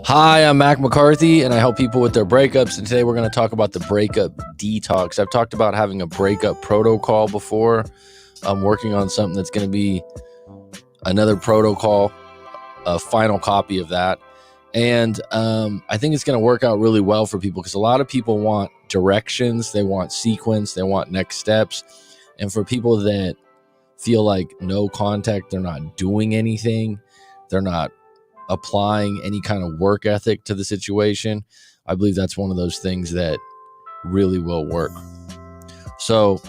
Hi, I'm McCarthy, and I help people with their breakups. And today we're going to talk about the breakup detox. I've talked about having a breakup protocol before. I'm working on something that's going to be another protocol, a final copy of that. And I think it's going to work out really well for people because a lot of people want directions, they want sequence, they want next steps. And for people that feel like no contact, they're not doing anything, they're not applying any kind of work ethic to the situation, I believe that's one of those things that really will work. So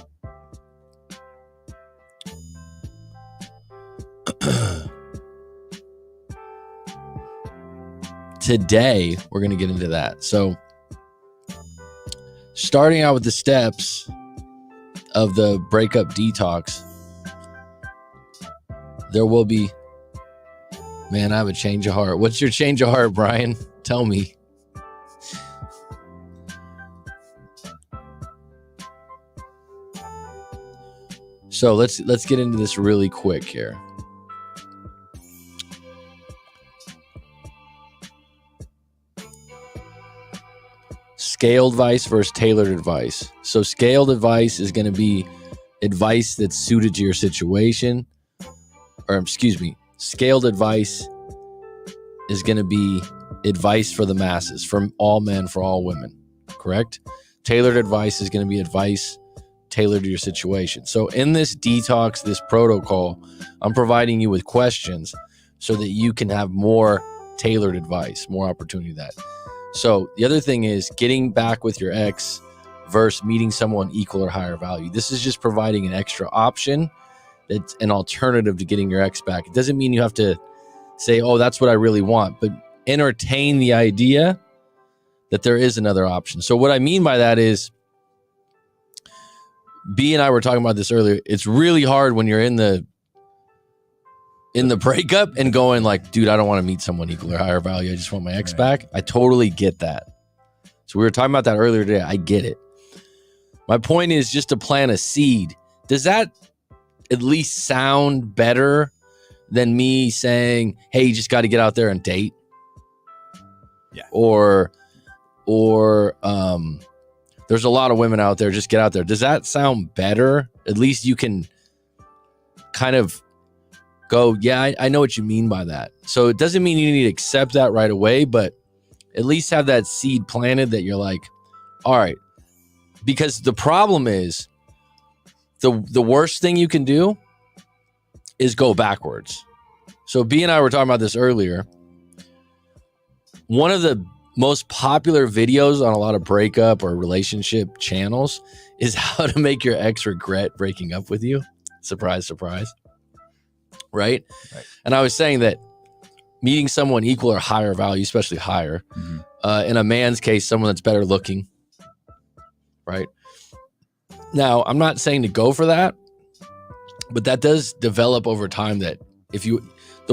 today we're going to get into that. So starting out with the steps of the breakup detox, there will be, man, I have a change of heart. What's your change of heart, Brian? Tell me. So let's get into this really quick here. Scaled advice versus tailored advice. So scaled advice is going to be advice that's suited to your situation. Scaled advice is going to be advice for the masses, from all men, for all women, correct? Tailored advice is going to be advice tailored to your situation. So in this detox, this protocol, I'm providing you with questions so that you can have more tailored advice, more opportunity to that. So the other thing is getting back with your ex versus meeting someone equal or higher value. This is just providing an extra option. It's an alternative to getting your ex back. It doesn't mean you have to say, oh, that's what I really want, but entertain the idea that there is another option. So what I mean by that is, B and I were talking about this earlier. It's really hard when you're in the breakup and going like, dude, I don't want to meet someone equal or higher value. I just want my ex back. I totally get that. So we were talking about that earlier today. I get it. My point is just to plant a seed. Does that at least sound better than me saying, hey, you just got to get out there and date? Yeah. Or there's a lot of women out there, just get out there. Does that sound better? At least you can kind of go, yeah, I know what you mean by that. So it doesn't mean you need to accept that right away, but at least have that seed planted that you're like, all right. Because the problem is, the worst thing you can do is go backwards. So B and I were talking about this earlier. One of the most popular videos on a lot of breakup or relationship channels is how to make your ex regret breaking up with you. Surprise, surprise. Right? And I was saying that meeting someone equal or higher value, especially higher, in a man's case, someone that's better looking, right? Now, I'm not saying to go for that, but that does develop over time that the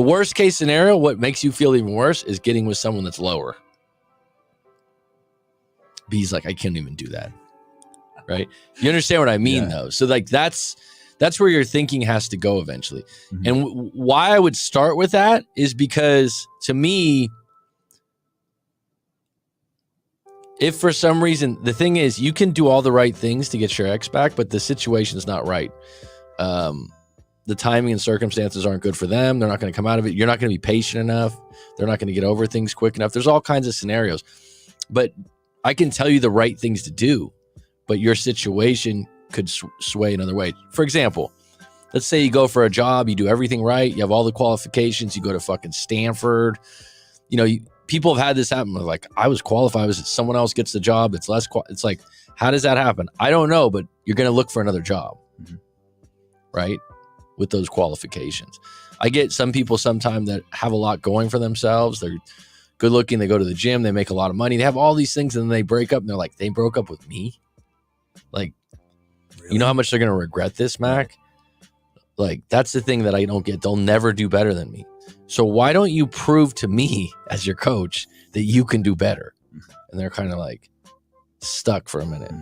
worst case scenario, what makes you feel even worse is getting with someone that's lower. B's like, I can't even do that. Right? You understand what I mean, though? So like that's where your thinking has to go eventually. And why I would start with that is because to me, if for some reason, the thing is, you can do all the right things to get your ex back, but the situation is not right. The timing and circumstances aren't good for them. They're not going to come out of it. You're not going to be patient enough. They're not going to get over things quick enough. There's all kinds of scenarios. But I can tell you the right things to do, but your situation could sway another way. For example, let's say you go for a job, you do everything right, you have all the qualifications, you go to fucking Stanford. You know, people have had this happen. Like, I was qualified, someone else gets the job that's less it's like, how does that happen? I don't know, but you're going to look for another job, right? With those qualifications. I get some people sometimes that have a lot going for themselves. They're good looking, they go to the gym, they make a lot of money, they have all these things, and then they break up and they're like, they broke up with me? Like, really? You know how much they're going to regret this, Mac? Like, that's the thing that I don't get. They'll never do better than me. So why don't you prove to me as your coach that you can do better? And they're kind of like stuck for a minute.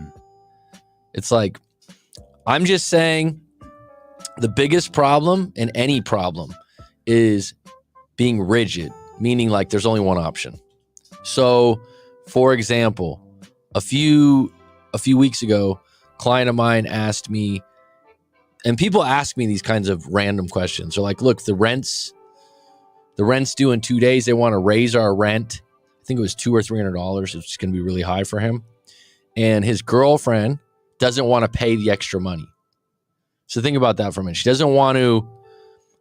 It's like, I'm just saying the biggest problem in any problem is being rigid meaning like there's only one option. So, for example, a few weeks ago, a client of mine asked me, and people ask me these kinds of random questions. They're like, look, the rent's due in 2 days. They want to raise our rent. I think it was $200 or $300. It's going to be really high for him. And his girlfriend doesn't want to pay the extra money. So think about that for a minute. She doesn't want to.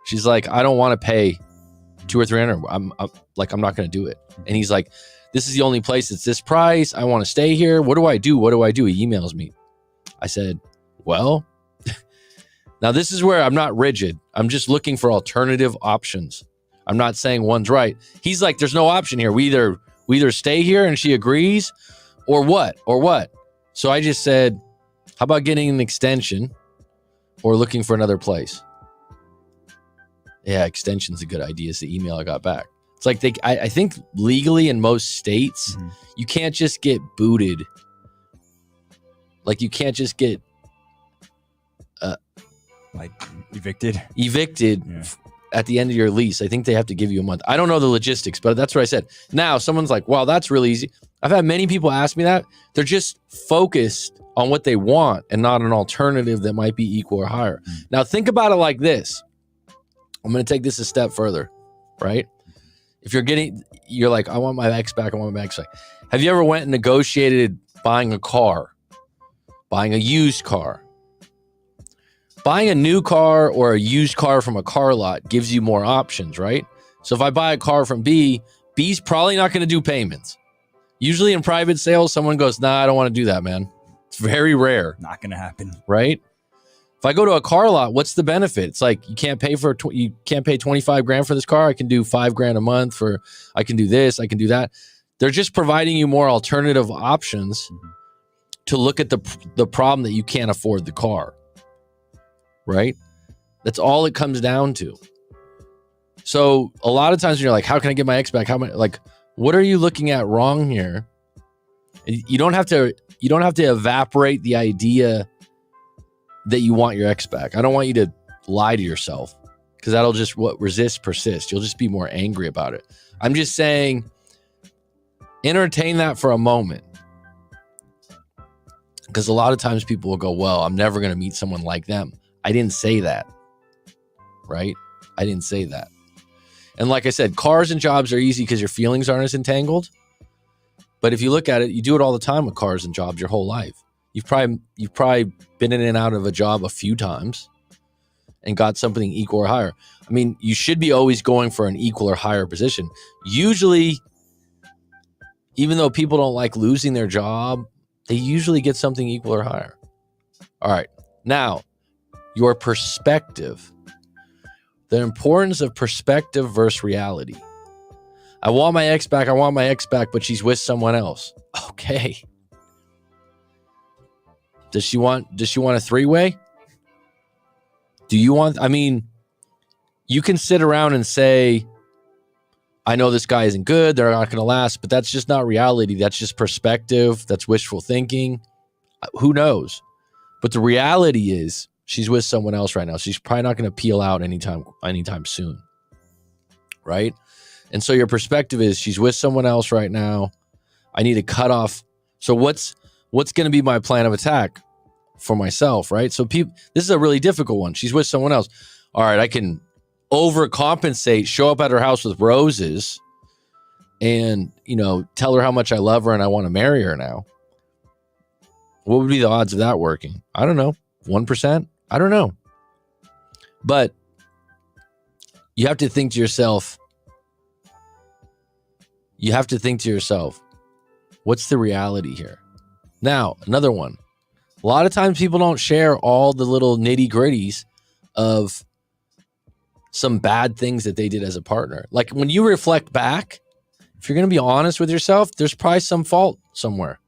She's like, I don't want to pay $200 or $300. I'm not going to do it. And he's like, this is the only place. It's this price. I want to stay here. What do I do? What do I do? He emails me. I said, well, now this is where I'm not rigid. I'm just looking for alternative options. I'm not saying one's right. He's like, there's no option here. We either stay here and she agrees or what? So I just said, how about getting an extension or looking for another place? Yeah, extension's a good idea is the email I got back. It's like I think legally in most states, you can't just get booted. Like you can't just get like evicted at the end of your lease. I think they have to give you a month. I don't know the logistics, but that's what I said. Now someone's like, wow, that's really easy. I've had many people ask me that. They're just focused on what they want and not an alternative that might be equal or higher. Now think about it like this. I'm going to take this a step further, right? If you're like, I want my ex back. Have you ever went and negotiated buying a car, buying a used car? Buying a new car or a used car from a car lot gives you more options, right? So if I buy a car from B's probably not going to do payments. Usually in private sales, someone goes, nah, I don't want to do that, man. It's very rare. Not going to happen. Right? If I go to a car lot, what's the benefit? It's like you can't pay $25,000 for this car. I can do $5,000 a month I can do this, I can do that. They're just providing you more alternative options to look at the problem that you can't afford the car. Right? That's all it comes down to. So a lot of times when you're like, how can I get my ex back? What are you looking at wrong here? You don't have to evaporate the idea that you want your ex back. I don't want you to lie to yourself because that'll just resist, persist. You'll just be more angry about it. I'm just saying, entertain that for a moment. Because a lot of times people will go, well, I'm never going to meet someone like them. I didn't say that, right? I didn't say that. And like I said, cars and jobs are easy because your feelings aren't as entangled. But if you look at it, you do it all the time with cars and jobs your whole life. You've probably been in and out of a job a few times and got something equal or higher. I mean, you should be always going for an equal or higher position. Usually, even though people don't like losing their job, they usually get something equal or higher. All right. Now, your perspective. The importance of perspective versus reality. I want my ex back, but she's with someone else. Okay. Does she want a three-way? You can sit around and say, I know this guy isn't good, they're not going to last, but that's just not reality. That's just perspective. That's wishful thinking. Who knows? But the reality is she's with someone else right now. She's probably not going to peel out anytime soon. Right? And so your perspective is she's with someone else right now. I need to cut off. So what's going to be my plan of attack for myself, right? So this is a really difficult one. She's with someone else. All right, I can overcompensate, show up at her house with roses and, tell her how much I love her and I want to marry her now. What would be the odds of that working? I don't know. 1%? I don't know. But you have to think to yourself, what's the reality here? Now, another one. A lot of times people don't share all the little nitty gritties of some bad things that they did as a partner. Like when you reflect back, if you're going to be honest with yourself, there's probably some fault somewhere.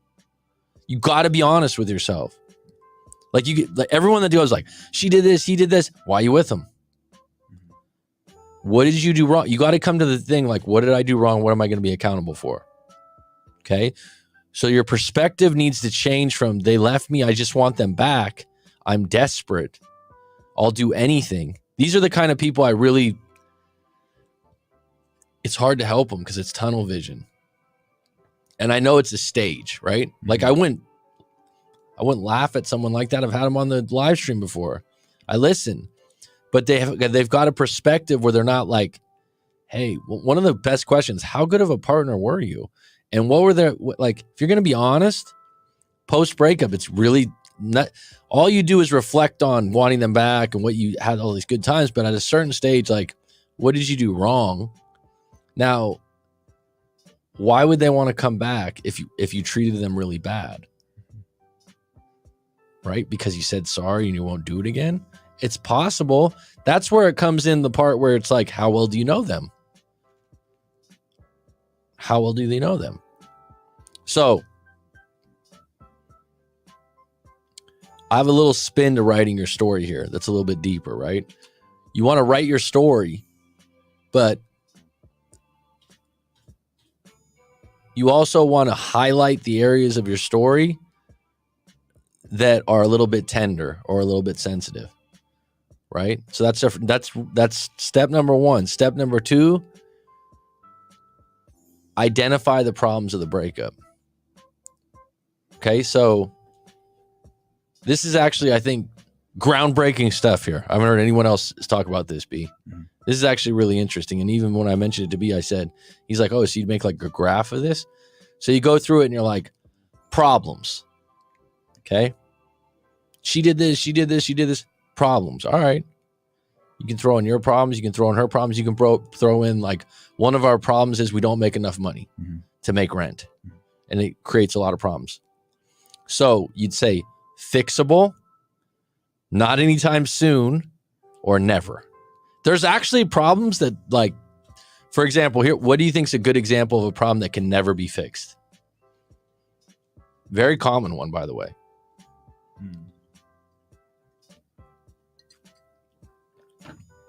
You got to be honest with yourself. Like everyone that goes like, she did this, he did this. Why are you with him? What did you do wrong? You got to come to the thing like, what did I do wrong? What am I going to be accountable for? Okay. So your perspective needs to change from they left me, I just want them back. I'm desperate. I'll do anything. These are the kind of people it's it's hard to help them because it's tunnel vision. And I know it's a stage, right? Like I wouldn't laugh at someone like that. I've had them on the live stream before. I listen, but they've got a perspective where they're not like, hey, one of the best questions, how good of a partner were you? And what were their, like, if you're going to be honest, post breakup, it's really not, all you do is reflect on wanting them back and what you had all these good times. But at a certain stage, like, what did you do wrong? Now, why would they want to come back if you treated them really bad? Right? Because you said sorry and you won't do it again. It's possible. That's where it comes in, the part where it's like, how well do you know them? How well do they know them? So I have a little spin to writing your story here that's a little bit deeper, right? You want to write your story, but you also want to highlight the areas of your story that are a little bit tender or a little bit sensitive, right? So that's step number one. Step number two, identify the problems of the breakup. Okay, so this is actually, I think, groundbreaking stuff here. I haven't heard anyone else talk about this, B. Mm-hmm. This is actually really interesting. And even when I mentioned it to B, I said, he's like, oh, so you'd make like a graph of this? So you go through it and you're like, problems. Okay. She did this, she did this, she did this. Problems. All right. You can throw in your problems. You can throw in her problems. You can throw in like, one of our problems is we don't make enough money to make rent. And it creates a lot of problems. So you'd say fixable, not anytime soon, or never. There's actually problems that, like, for example, here, what do you think is a good example of a problem that can never be fixed? Very common one, by the way.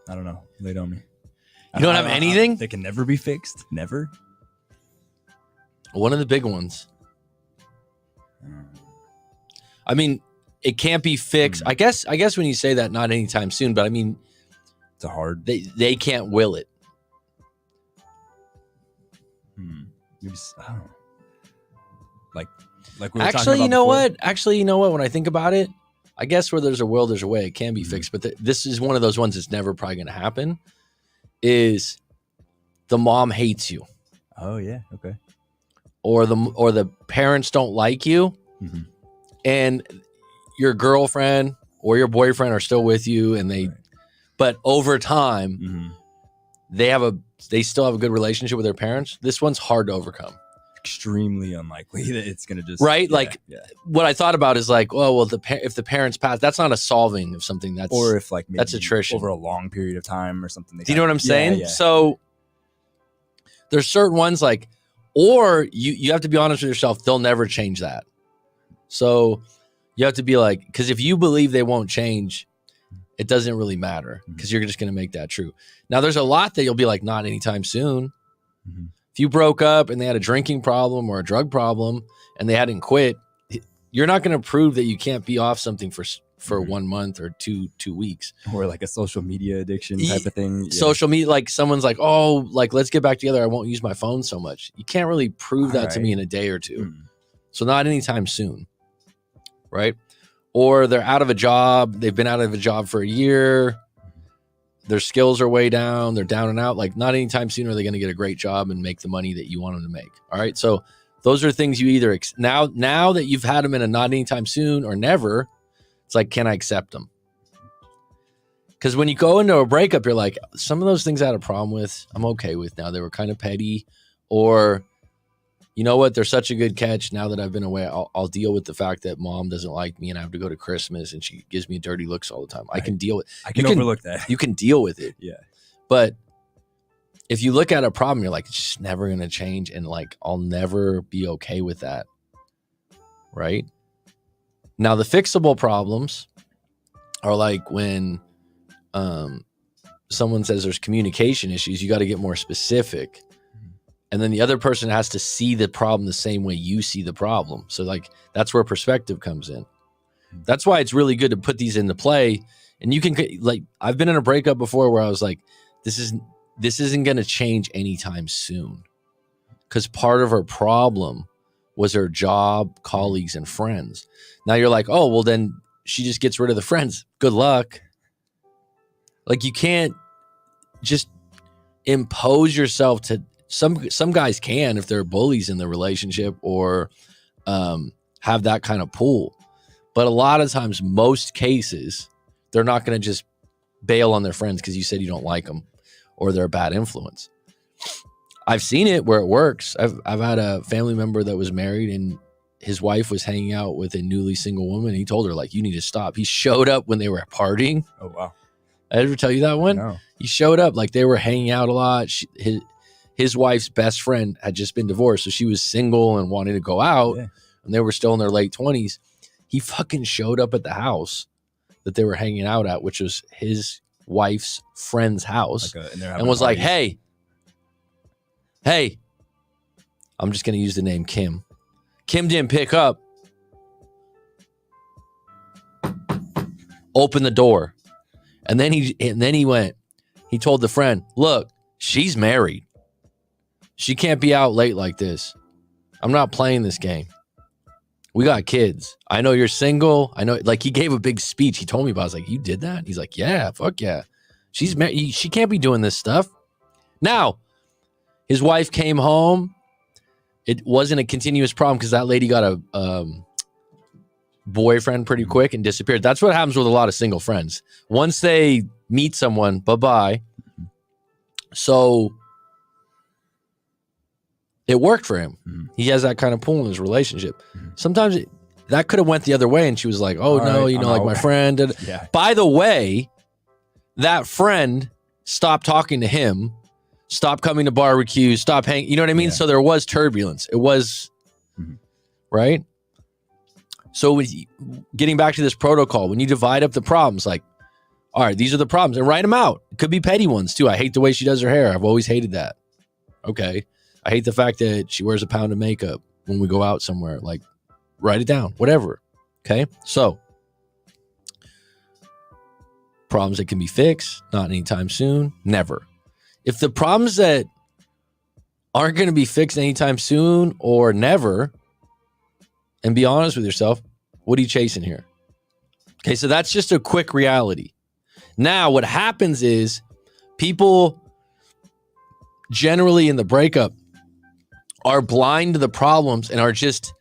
I don't know. Lay it on me. You don't have anything? They can never be fixed? Never? One of the big ones. I mean, it can't be fixed. I guess when you say that, not anytime soon, but I mean, it's a hard. They can't will it. Maybe, I don't know. Like we were actually, you know what? Actually, you know what? When I think about it, I guess where there's a will, there's a way. It can be fixed, but this is one of those ones that's never probably going to happen. Is the mom hates you? Oh yeah, okay. Or the parents don't like you, and your girlfriend or your boyfriend are still with you, and they, but over time, they still have a good relationship with their parents. This one's hard to overcome. Extremely unlikely that it's gonna just what I thought about is like, well, if the parents pass, that's not a solving of something. That's, or if like maybe that's attrition over a long period of time or something. Do you know what I'm saying? Yeah. So there's certain ones like, or you have to be honest with yourself. They'll never change that. So you have to be like, because if you believe they won't change, it doesn't really matter because you're just going to make that true. Now there's a lot that you'll be like, not anytime soon. If you broke up and they had a drinking problem or a drug problem and they hadn't quit, you're not going to prove that you can't be off something for 1 month or two weeks. Or like a social media addiction type of thing. Yeah. Social media, like someone's like, oh, like, let's get back together. I won't use my phone so much. You can't really prove that to me in a day or two. So not anytime soon. Right? Or they're out of a job. They've been out of a job for a year. Their skills are way down. They're down and out. Like, not anytime soon are they going to get a great job and make the money that you want them to make. All right. So those are things you either now that you've had them in a not anytime soon or never, it's like, can I accept them? Because when you go into a breakup, you're like, some of those things I had a problem with, I'm okay with now. They were kind of petty, or you know what? They're such a good catch. Now that I've been away, I'll deal with the fact that mom doesn't like me and I have to go to Christmas and she gives me dirty looks all the time. I can deal with. I can overlook that. You can deal with it. Yeah. But if you look at a problem, you're like, it's just never going to change. And like, I'll never be okay with that. Right? Now, the fixable problems are like when someone says there's communication issues, you got to get more specific. And then the other person has to see the problem the same way you see the problem. So like, that's where perspective comes in. That's why it's really good to put these into play. And you can, like, I've been in a breakup before where I was like, this this isn't going to change anytime soon, because part of her problem was her job, colleagues, and friends. Now you're like, oh, well, then she just gets rid of the friends. Good luck. Like, you can't just impose yourself to some guys can if they're bullies in the relationship or have that kind of pull. But a lot of times, most cases, they're not going to just bail on their friends because you said you don't like them or they're a bad influence. I've seen it where it works. I've had a family member that was married and his wife was hanging out with a newly single woman. He told her, like, you need to stop. He showed up when they were partying. Oh, wow. I ever tell you that one? No. He showed up like they were hanging out a lot. His wife's best friend had just been divorced, so she was single and wanted to go out, and they were still in their late 20s. He fucking showed up at the house that they were hanging out at, which was his wife's friend's house, and was like, hey, I'm just going to use the name Kim. Kim didn't pick up. Open the door. And then he went, he told the friend, look, she's married. She can't be out late like this. I'm not playing this game. We got kids. I know you're single. I know, like, he gave a big speech. He told me about it. I was like, you did that? He's like, yeah, fuck yeah. She's married. She can't be doing this stuff. Now, his wife came home. It wasn't a continuous problem because that lady got a boyfriend pretty quick and disappeared. That's what happens with a lot of single friends. Once they meet someone, bye-bye. So it worked for him. He has that kind of pull in his relationship. Sometimes that could have went the other way and she was like, oh, no, right, like my friend. Yeah. By the way, that friend stopped talking to him, stopped coming to barbecues, stopped hanging. You know what I mean? Yeah. So there was turbulence. It was, right? So getting back to this protocol, when you divide up the problems, like, all right, these are the problems, and write them out. It could be petty ones too. I hate the way she does her hair. I've always hated that. Okay. I hate the fact that she wears a pound of makeup when we go out somewhere. Like, write it down, whatever. Okay. So problems that can be fixed, not anytime soon, never. If the problems that aren't going to be fixed anytime soon or never, and be honest with yourself, what are you chasing here? Okay, so that's just a quick reality. Now, what happens is people generally in the breakup are blind to the problems and are just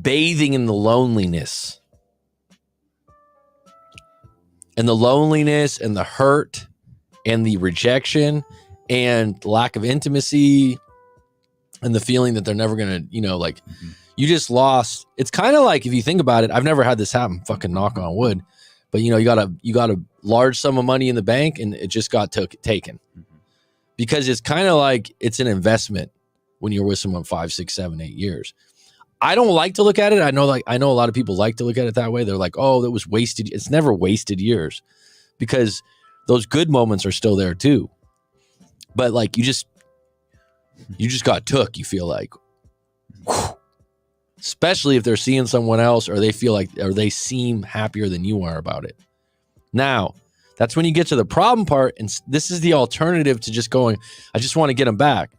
bathing in the loneliness. And the loneliness and the hurt and the rejection and lack of intimacy and the feeling that they're never going to, you just lost. It's kind of like, if you think about it, I've never had this happen, fucking knock on wood, but you got a large sum of money in the bank and it just got taken because it's kind of like it's an investment when you're with someone 5, 6, 7, 8 years. I don't like to look at it. I know a lot of people like to look at it that way. They're like, oh, that was wasted. It's never wasted years because those good moments are still there too. But like, you just got took, you feel like, whew. Especially if they're seeing someone else or they seem happier than you are about it. Now, that's when you get to the problem part, and this is the alternative to just going, I just want to get them back.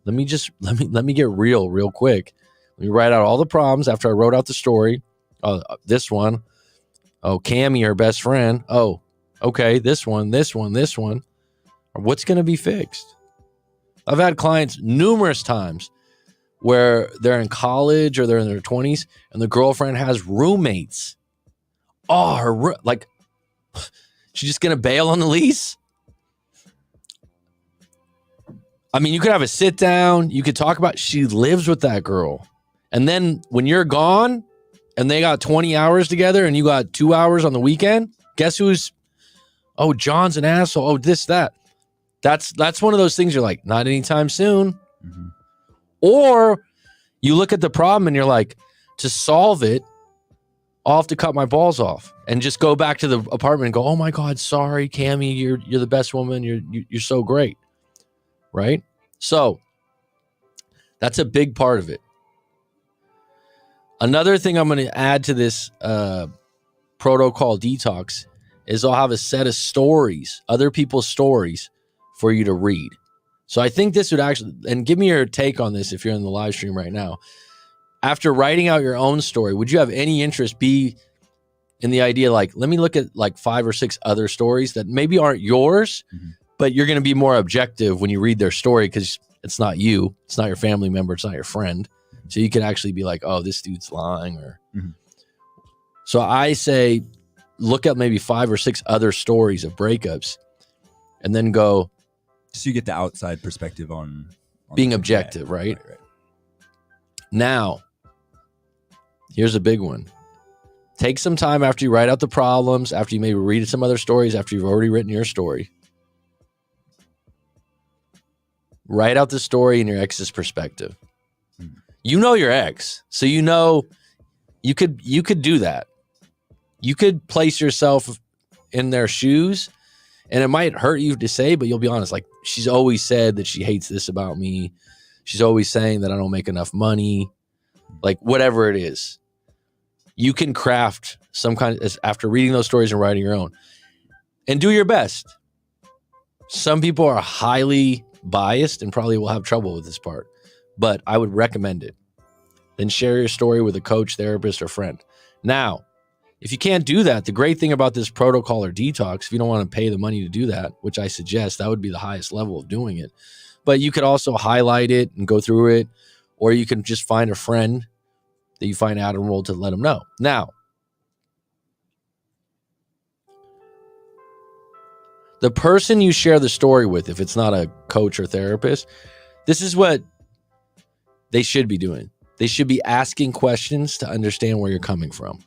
Let me get real quick. Let me write out all the problems after I wrote out the story. This one. Oh, Cammy, her best friend. Oh, okay, this one. What's going to be fixed? I've had clients numerous times where they're in college or they're in their 20s and the girlfriend has roommates. Oh, she's just going to bail on the lease? I mean, you could have a sit down. You could talk about, she lives with that girl. And then when you're gone and they got 20 hours together and you got 2 hours on the weekend, guess who's, oh, John's an asshole. Oh, this, that. That's one of those things you're like, not anytime soon. Or you look at the problem and you're like, to solve it, I'll have to cut my balls off and just go back to the apartment and go, oh my God, sorry, Cammy, you're the best woman. You're so great. Right? So that's a big part of it. Another thing I'm going to add to this protocol detox is I'll have a set of stories, other people's stories for you to read. So I think this would actually, and give me your take on this if you're in the live stream right now. After writing out your own story, would you have any interest be in the idea, like, let me look at like 5 or 6 other stories that maybe aren't yours, but you're going to be more objective when you read their story because it's not you, it's not your family member, it's not your friend. So you can actually be like, oh, this dude's lying. Or So I say, look up maybe 5 or 6 other stories of breakups and then go. So you get the outside perspective on being objective, right? Now, here's a big one. Take some time after you write out the problems, after you maybe read some other stories, after you've already written your story. Write out the story in your ex's perspective. You know your ex, so you know you could do that. You could place yourself in their shoes, and it might hurt you to say, but you'll be honest. Like, she's always said that she hates this about me. She's always saying that I don't make enough money. Like, whatever it is, you can craft some kind of, after reading those stories and writing your own, and do your best. Some people are highly biased and probably will have trouble with this part, but I would recommend it. Then share your story with a coach, therapist, or friend. Now, if you can't do that, the great thing about this protocol or detox, if you don't want to pay the money to do that, which I suggest, that would be the highest level of doing it. But you could also highlight it and go through it, or you can just find a friend that you find admirable to let them know. Now, the person you share the story with, if it's not a coach or therapist, this is what they should be doing. They should be asking questions to understand where you're coming from.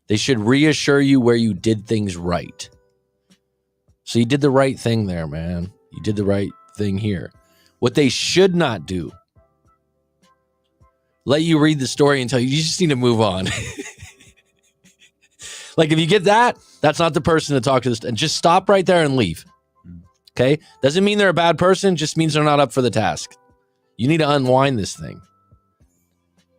They should reassure you where you did things right. So you did the right thing there, man. You did the right thing here. What they should not do, let you read the story and tell you just need to move on. Like, if you get that, that's not the person to talk to this, and just stop right there and leave. Okay? Doesn't mean they're a bad person, just means they're not up for the task. You need to unwind this thing.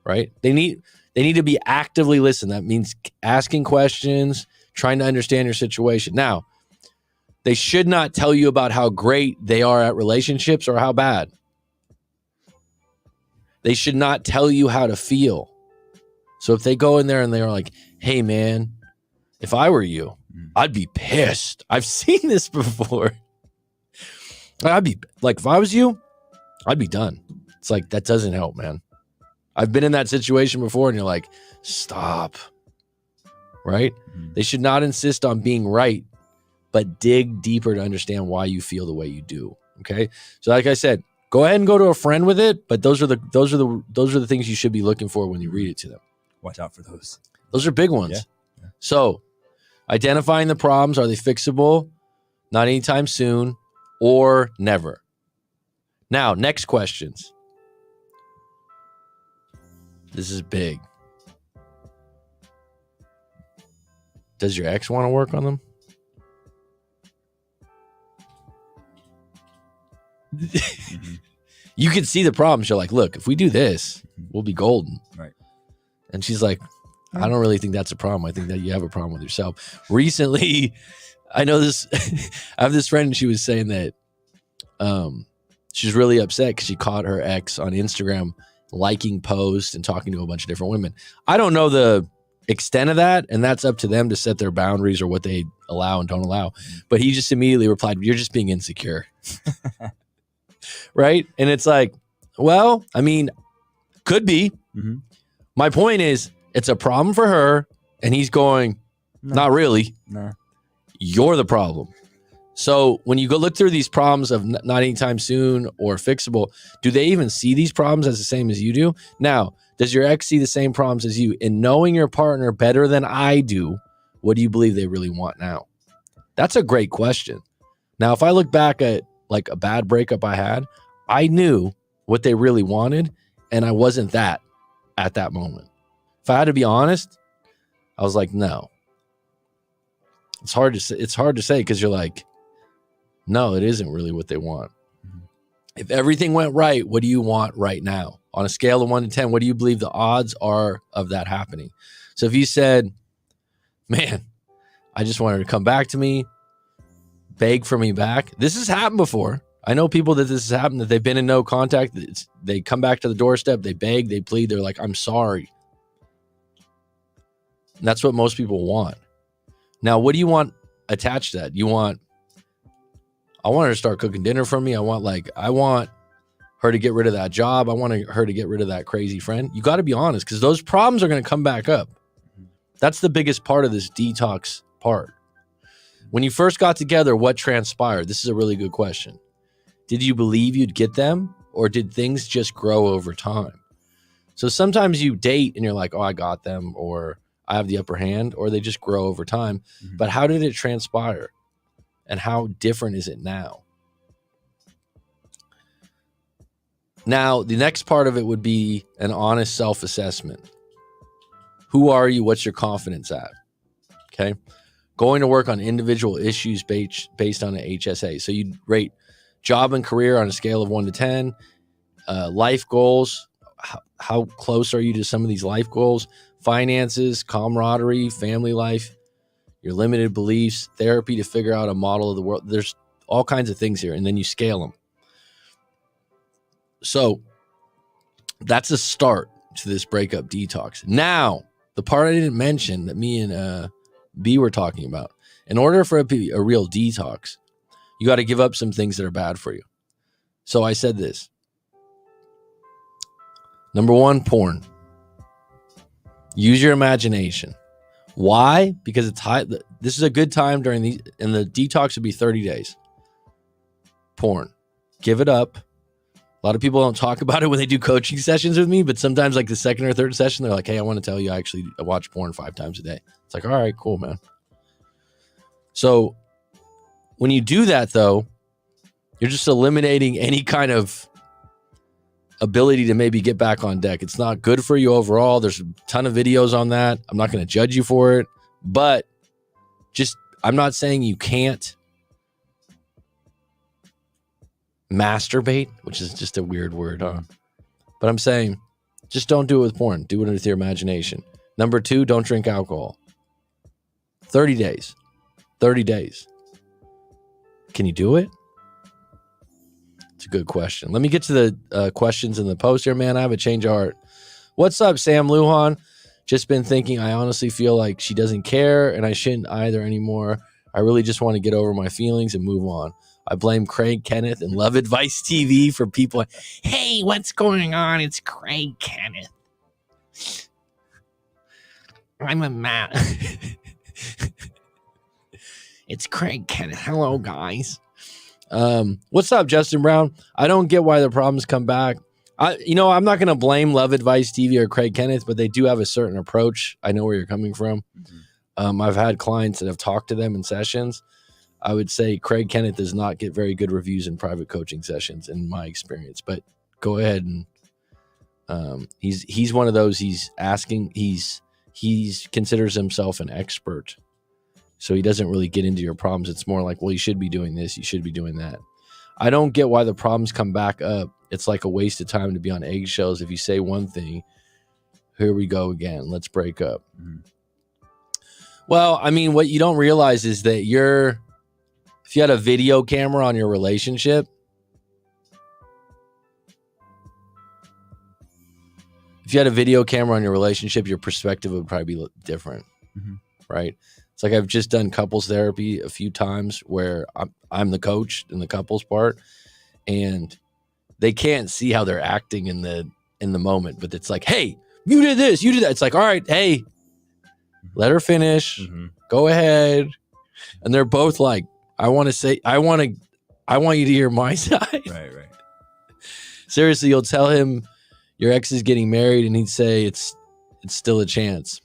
Right? They need to be actively listening. That means asking questions, trying to understand your situation. Now, they should not tell you about how great they are at relationships or how bad. They should not tell you how to feel. So if they go in there and they're like, hey, man, if I were you, I'd be pissed. I've seen this before. I'd be like, if I was you, I'd be done. It's like, that doesn't help, man. I've been in that situation before, and you're like, stop. Right? They should not insist on being right, but dig deeper to understand why you feel the way you do. Okay? So like I said, go ahead and go to a friend with it, but those are the things you should be looking for when you read it to them. Watch out for those. Those are big ones. Yeah. So, identifying the problems, are they fixable? Not anytime soon or never. Now, next questions. This is big. Does your ex want to work on them? You can see the problems. You're like, look, if we do this, we'll be golden. Right. And she's like, I don't really think that's a problem. I think that you have a problem with yourself. Recently, I know this. I have this friend, and she was saying that she's really upset because she caught her ex on Instagram liking posts and talking to a bunch of different women. I don't know the extent of that, and that's up to them to set their boundaries or what they allow and don't allow. But he just immediately replied, "You're just being insecure." Right? And it's like, well, I mean, could be. Mm-hmm. My point is, it's a problem for her, and he's going, not really. No. You're the problem. So when you go look through these problems of not anytime soon or fixable, do they even see these problems as the same as you do? Now, does your ex see the same problems as you? In knowing your partner better than I do, what do you believe they really want now? That's a great question. Now, if I look back at like a bad breakup I had, I knew what they really wanted, and I wasn't that at that moment. If I had to be honest, I was like, no. It's hard to say because you're like, no, it isn't really what they want. Mm-hmm. If everything went right, what do you want right now? On a scale of 1 to 10, what do you believe the odds are of that happening? So if you said, man, I just wanted her to come back to me, beg for me back. This has happened before. I know people that this has happened, that they've been in no contact. They come back to the doorstep, they beg, they plead, they're like, I'm sorry. And that's what most people want. Now, what do you want attached to that? I want her to start cooking dinner for me. I want her to get rid of that job. I want her to get rid of that crazy friend. You got to be honest, because those problems are going to come back up. That's the biggest part of this detox part. When you first got together, what transpired? This is a really good question. Did you believe you'd get them, or did things just grow over time? So sometimes you date and you're like, oh, I got them, or I have the upper hand, or they just grow over time. Mm-hmm. But how did it transpire? And how different is it now? Now, the next part of it would be an honest self-assessment. Who are you? What's your confidence at? Okay. Going to work on individual issues based on an HSA. So you rate job and career on a scale of 1 to 10, life goals. How close are you to some of these life goals? Finances, camaraderie, family life, your limited beliefs, therapy to figure out a model of the world. There's all kinds of things here, and then you scale them. So that's a start to this breakup detox. Now, the part I didn't mention that me and B were talking about, in order for it to be a real detox, you got to give up some things that are bad for you. So I said this. Number 1, porn. Use your imagination. Why? Because it's high. This is a good time during these, and the detox would be 30 days. Porn. Give it up. A lot of people don't talk about it when they do coaching sessions with me, but sometimes like the second or third session, they're like, hey, I want to tell you, I watch porn 5 times a day. It's like, all right, cool, man. So when you do that, though, you're just eliminating any kind of ability to maybe get back on deck. It's not good for you overall. There's a ton of videos on that. I'm not going to judge you for it, but I'm not saying you can't masturbate, which is just a weird word, huh? But I'm saying just don't do it with porn. Do it with your imagination. Number 2, don't drink alcohol. 30 days. 30 days. Can you do it? It's a good question. Let me get to the questions in the post here, man. I have a change of heart. What's up, Sam Lujan? Just been thinking, I honestly feel like she doesn't care, and I shouldn't either anymore. I really just want to get over my feelings and move on. I blame Craig Kenneth and Love Advice TV for people. Hey, what's going on? It's Craig Kenneth. I'm a man. It's Craig Kenneth. Hello, guys. What's up, Justin Brown? I don't get why the problems come back. I'm not going to blame Love Advice TV or Craig Kenneth, but they do have a certain approach. I know where you're coming from. Mm-hmm. I've had clients that have talked to them in sessions. I would say Craig Kenneth does not get very good reviews in private coaching sessions, in my experience. But go ahead and he's one of those. He's considers himself an expert, so he doesn't really get into your problems. It's more like, well, you should be doing this, you should be doing that. I don't get why the problems come back up. It's like a waste of time to be on eggshells. If you say one thing, here we go again. Let's break up. Mm-hmm. Well, I mean, what you don't realize is that if you had a video camera on your relationship, your perspective would probably be different, mm-hmm. right? It's like I've just done couples therapy a few times where I'm the coach in the couples part, and they can't see how they're acting in the moment, but it's like, hey, you did this, you did that. It's like, all right, hey, let her finish. Mm-hmm. Go ahead. And they're both like, I want you to hear my side. Right. Seriously, you'll tell him your ex is getting married and he'd say it's still a chance.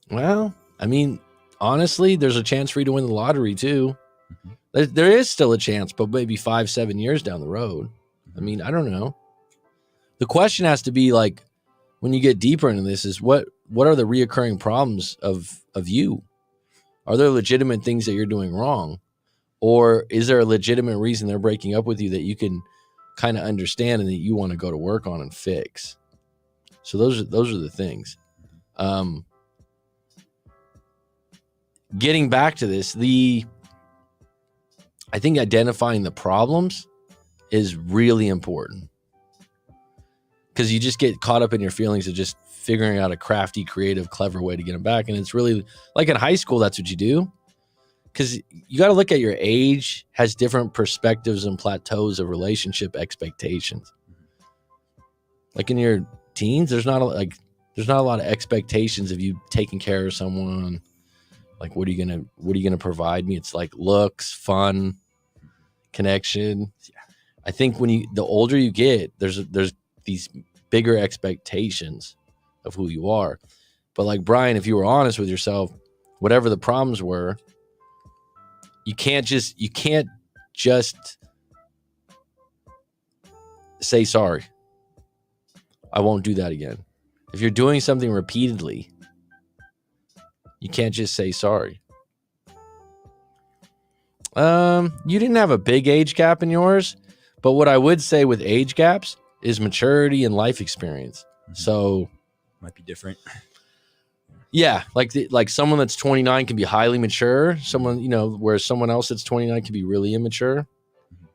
Well, I mean, honestly, there's a chance for you to win the lottery too. Mm-hmm. There is still a chance, but maybe 5-7 years down the road. Mm-hmm. I mean, I don't know. The question has to be like, when you get deeper into this, is what are the reoccurring problems of you? Are there legitimate things that you're doing wrong? Or is there a legitimate reason they're breaking up with you that you can kind of understand and that you want to go to work on and fix? So those are the things. getting back to this, I think identifying the problems is really important, because you just get caught up in your feelings of just figuring out a crafty, creative, clever way to get them back. And it's really like in high school, that's what you do. Because you got to look at your age has different perspectives and plateaus of relationship expectations. Like in your teens, there's not a lot of expectations of you taking care of someone. Like, what are you gonna provide me? It's like looks, fun, connection. Yeah. I think the older you get, there's these bigger expectations of who you are. But like Brian, if you were honest with yourself, whatever the problems were, you can't just say sorry. I won't do that again. If you're doing something repeatedly, you can't just say sorry. You didn't have a big age gap in yours, but what I would say with age gaps is maturity and life experience. So might be different. Yeah, like someone that's 29 can be highly mature. Someone, whereas someone else that's 29 can be really immature.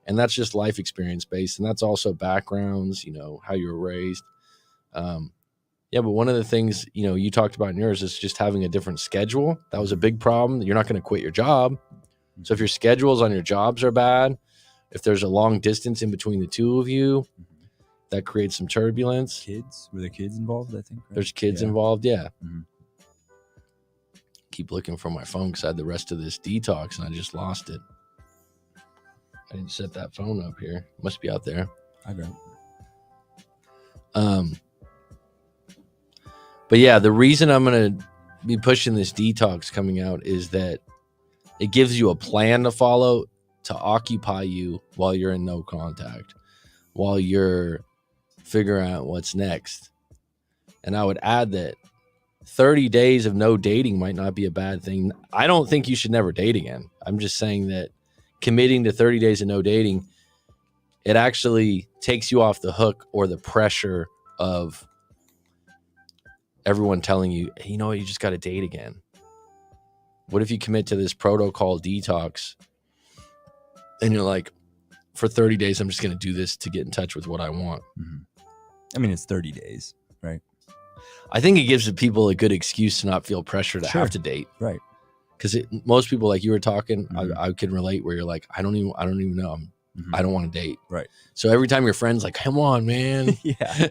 And that's just life experience based. And that's also backgrounds, how you were raised. Yeah, but one of the things, you talked about in yours is just having a different schedule. That was a big problem. You're not going to quit your job. So if your schedules on your jobs are bad, if there's a long distance in between the two of you, that creates some turbulence. Were there kids involved, I think? Right? There's kids involved, yeah. Mm-hmm. Keep looking for my phone because I had the rest of this detox and I just lost it. I didn't set that phone up here. It must be out there. I don't. But yeah, the reason I'm going to be pushing this detox coming out is that it gives you a plan to follow to occupy you while you're in no contact, while you're figuring out what's next. And I would add that 30 days of no dating might not be a bad thing. I don't think you should never date again. I'm just saying that committing to 30 days of no dating, it actually takes you off the hook or the pressure of everyone telling you, hey, you just got to date again. What if you commit to this protocol detox and you're like, for 30 days, I'm just going to do this to get in touch with what I want. Mm-hmm. I mean, it's 30 days, right? I think it gives the people a good excuse to not feel pressure to have to date. Right. Because most people, like you were talking, I can relate where you're like, I don't even know. I don't want to date. Right. So every time your friend's like, come on, man. Yeah.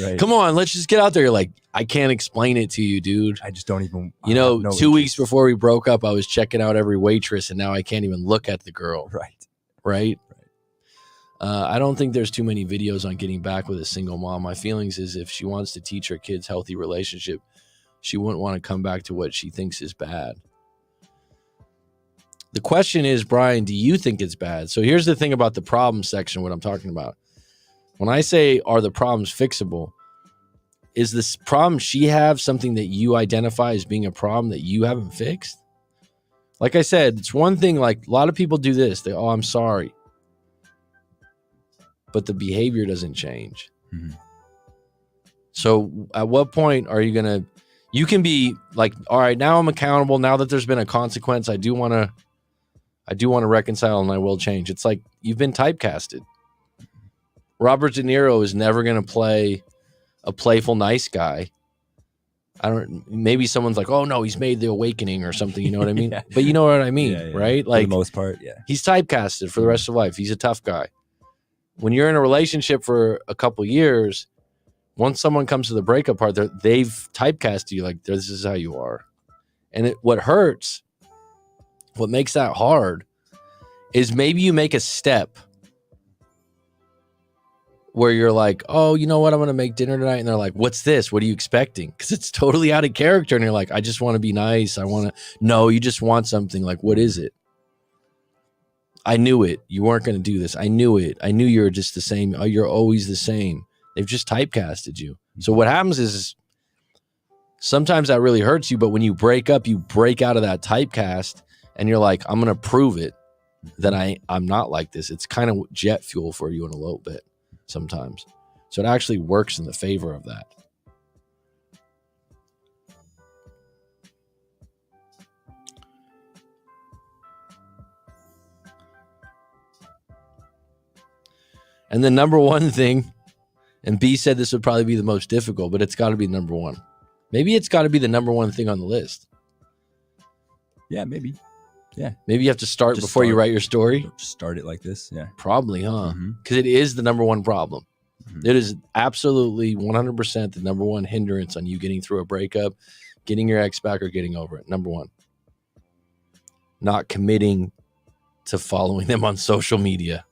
Right. Come on, let's just get out there. You're like, I can't explain it to you, dude. I just don't even. 2 weeks before we broke up, I was checking out every waitress and now I can't even look at the girl. Right. I don't think there's too many videos on getting back with a single mom. My feelings is if she wants to teach her kids healthy relationship, she wouldn't want to come back to what she thinks is bad. The question is, Brian, do you think it's bad? So here's the thing about the problem section, what I'm talking about. When I say, are the problems fixable? Is this problem she have something that you identify as being a problem that you haven't fixed? Like I said, it's one thing, like a lot of people do this. They, I'm sorry. But the behavior doesn't change. Mm-hmm. So at what point are you going to, you can be like, all right, now I'm accountable. Now that there's been a consequence, I do want to reconcile and I will change. It's like you've been typecasted. Robert De Niro is never going to play a playful, nice guy. Maybe someone's like, oh no, he's made the awakening or something. You know what I mean? Yeah. But you know what I mean, right? Like for the most part, yeah. He's typecasted for the rest of life. He's a tough guy. When you're in a relationship for a couple years, once someone comes to the breakup part, they've typecasted you like, this is how you are. And what hurts, what makes that hard is maybe you make a step where you're like, oh, you know what? I'm going to make dinner tonight. And they're like, what's this? What are you expecting? Because it's totally out of character. And you're like, I just want to be nice. No, you just want something. Like, what is it? I knew it. You weren't going to do this. I knew it. I knew you were just the same. Oh, you're always the same. They've just typecasted you. So what happens is sometimes that really hurts you. But when you break up, you break out of that typecast and you're like, I'm going to prove it that I'm not like this. It's kind of jet fuel for you in a little bit sometimes. So it actually works in the favor of that. And the number one thing, and B said this would probably be the most difficult, but it's got to be number one. Maybe it's got to be the number one thing on the list. Yeah, maybe. Yeah. Maybe you have to start Just before you write your story. Start it like this. Yeah. Probably, huh? Mm-hmm. Because it is the number one problem. Mm-hmm. It is absolutely 100% the number one hindrance on you getting through a breakup, getting your ex back, or getting over it. Number one. Not committing to following them on social media.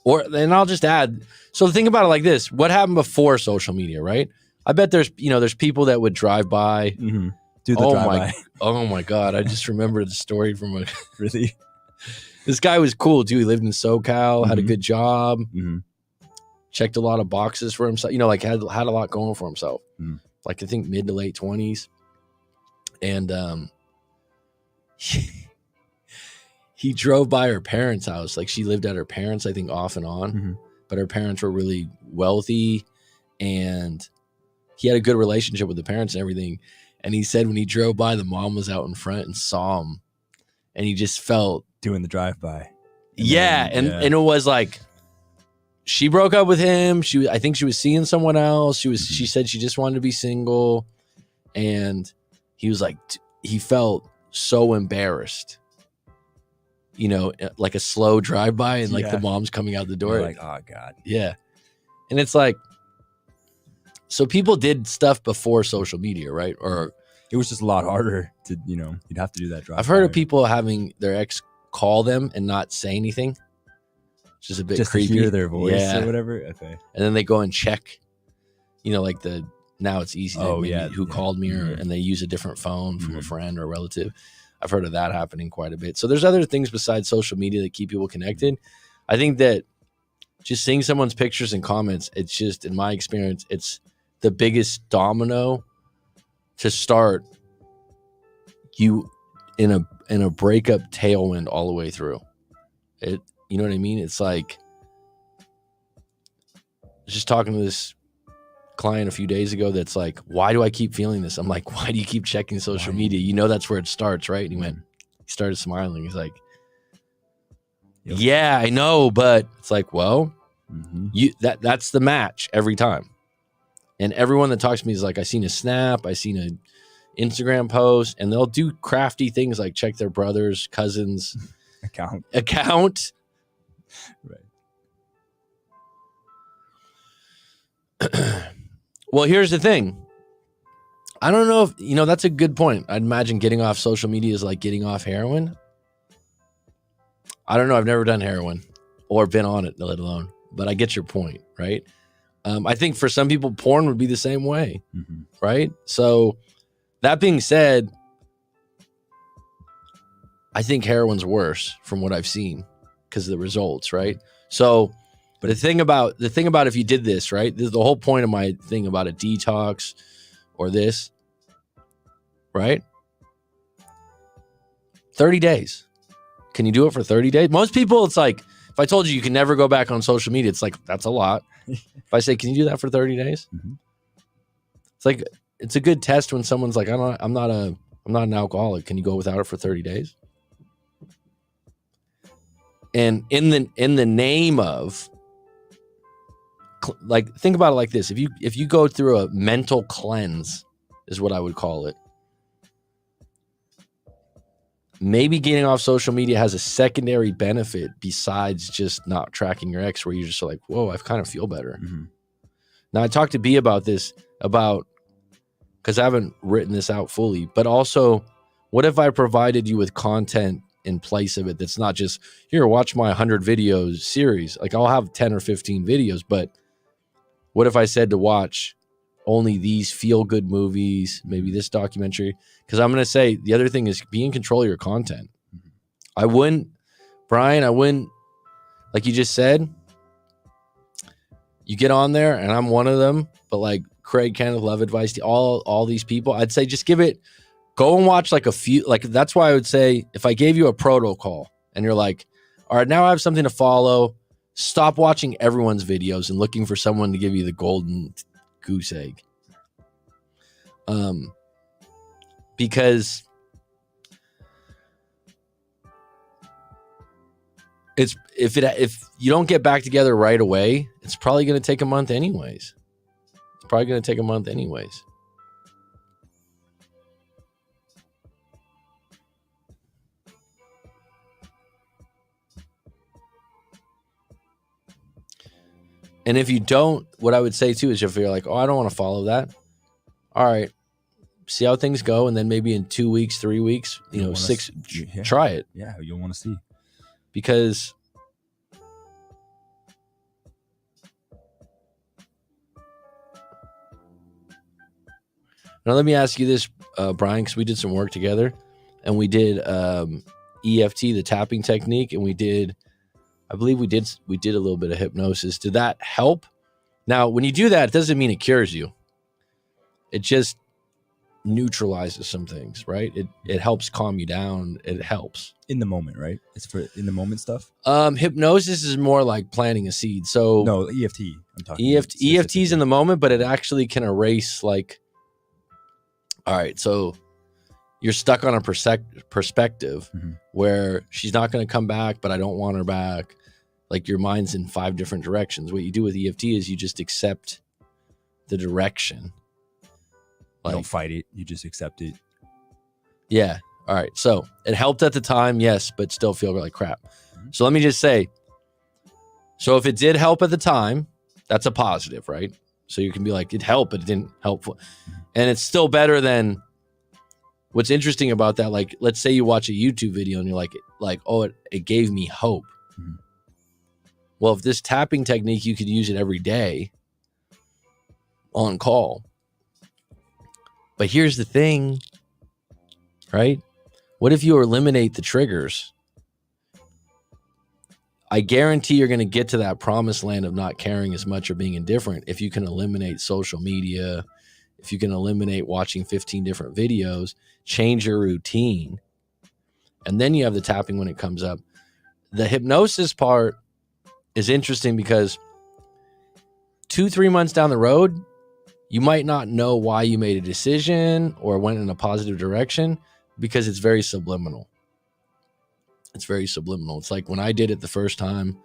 And I'll just add, so think about it like this. What happened before social media, right? I bet there's people that would drive by. Mm-hmm. Do the drive-by. Oh my God. I just remembered the story from Really? This guy was cool too. He lived in SoCal, had a good job, checked a lot of boxes for himself, like had a lot going for himself. Like I think mid to late 20s. And he drove by her parents' house. Like she lived at her parents', I think off and on, but her parents were really wealthy and he had a good relationship with the parents and everything. And he said when he drove by, the mom was out in front and saw him and he just felt doing the drive-by. And it was like, she broke up with him. I think she was seeing someone else. She said she just wanted to be single. And he was like, he felt so embarrassed, like a slow drive-by and like the mom's coming out the door. You're like, oh God. Yeah. And it's like, so people did stuff before social media, right? Or it was just a lot harder to, you'd have to do that drive-by. I've heard of people having their ex call them and not say anything. It's just a bit creepy. To hear their voice or whatever. Okay. And then they go and check, now it's easy. Who called me and they use a different phone from a friend or a relative. I've heard of that happening quite a bit. So there's other things besides social media that keep people connected. I think that just seeing someone's pictures and comments, it's just, in my experience, it's the biggest domino to start you in a breakup tailwind all the way through it. You know what I mean? It's like, I was just talking to this client a few days ago that's like, why do I keep feeling this? I'm like, why do you keep checking social media? That's where it starts, right? And he started smiling. He's like, yeah, I know, but it's like, well, that's the match every time. And everyone that talks to me is like, I seen a snap, I seen an Instagram post, and they'll do crafty things like check their brother's cousin's account. Right. Well, here's the thing. I don't know if, that's a good point. I'd imagine getting off social media is like getting off heroin. I don't know. I've never done heroin or been on it, let alone, but I get your point, right? I think for some people, porn would be the same way, right? So that being said, I think heroin's worse from what I've seen because of the results, right? So, but the thing about if you did this, right? This is the whole point of my thing about a detox or this, right? 30 days. Can you do it for 30 days? Most people, it's like, if I told you can never go back on social media, it's like, that's a lot. If I say, can you do that for 30 days? It's like, it's a good test when someone's like, I'm not an alcoholic. Can you go without it for 30 days? And in the name of, like, think about it like this. If you go through a mental cleanse, is what I would call it. Maybe getting off social media has a secondary benefit besides just not tracking your ex, where you're just like, whoa, I kind of feel better. Now, I talked to B about this, because I haven't written this out fully, but also, what if I provided you with content in place of it that's not just, here, watch my 100 videos series. Like, I'll have 10 or 15 videos, but what if I said to watch only these feel-good movies, maybe this documentary? Because I'm going to say the other thing is be in control of your content. Brian, like you just said, you get on there, and I'm one of them, but like Craig, Kenneth, Love Advice, all these people, I'd say just go and watch like a few, like that's why I would say if I gave you a protocol and you're like, all right, now I have something to follow, stop watching everyone's videos and looking for someone to give you the golden goose egg. Because if you don't get back together right away, it's probably going to take a month anyways. And if you don't, what I would say too is if you're like, oh, I don't want to follow that. All right, see how things go. And then maybe in 2 weeks, 3 weeks, try it. Yeah, you'll want to see. Because now let me ask you this, Brian, because we did some work together and we did EFT, the tapping technique, and I believe we did a little bit of hypnosis. Did that help? Now, when you do that, it doesn't mean it cures you. It just neutralizes some things, right? It helps calm you down. It helps in the moment, right? It's for in the moment stuff. Hypnosis is more like planting a seed. So no, EFT. I'm talking EFT's in the moment, but it actually can erase like. All right, so you're stuck on a perspective where she's not going to come back, but I don't want her back. Like your mind's in 5 different directions. What you do with EFT is you just accept the direction. You don't fight it. You just accept it. Yeah. All right. So it helped at the time, yes, but still feel like crap. So let me just say, so if it did help at the time, that's a positive, right? So you can be like, it helped, but it didn't help. And it's still better than what's interesting about that. Like, let's say you watch a YouTube video and you're like, oh, it gave me hope. Well, if this tapping technique, you could use it every day on call. But here's the thing, right? What if you eliminate the triggers? I guarantee you're going to get to that promised land of not caring as much or being indifferent if you can eliminate social media, if you can eliminate watching 15 different videos, change your routine, and then you have the tapping when it comes up. The hypnosis part is interesting because 2-3 months down the road, you might not know why you made a decision or went in a positive direction because it's very subliminal. It's like when I did it the first time,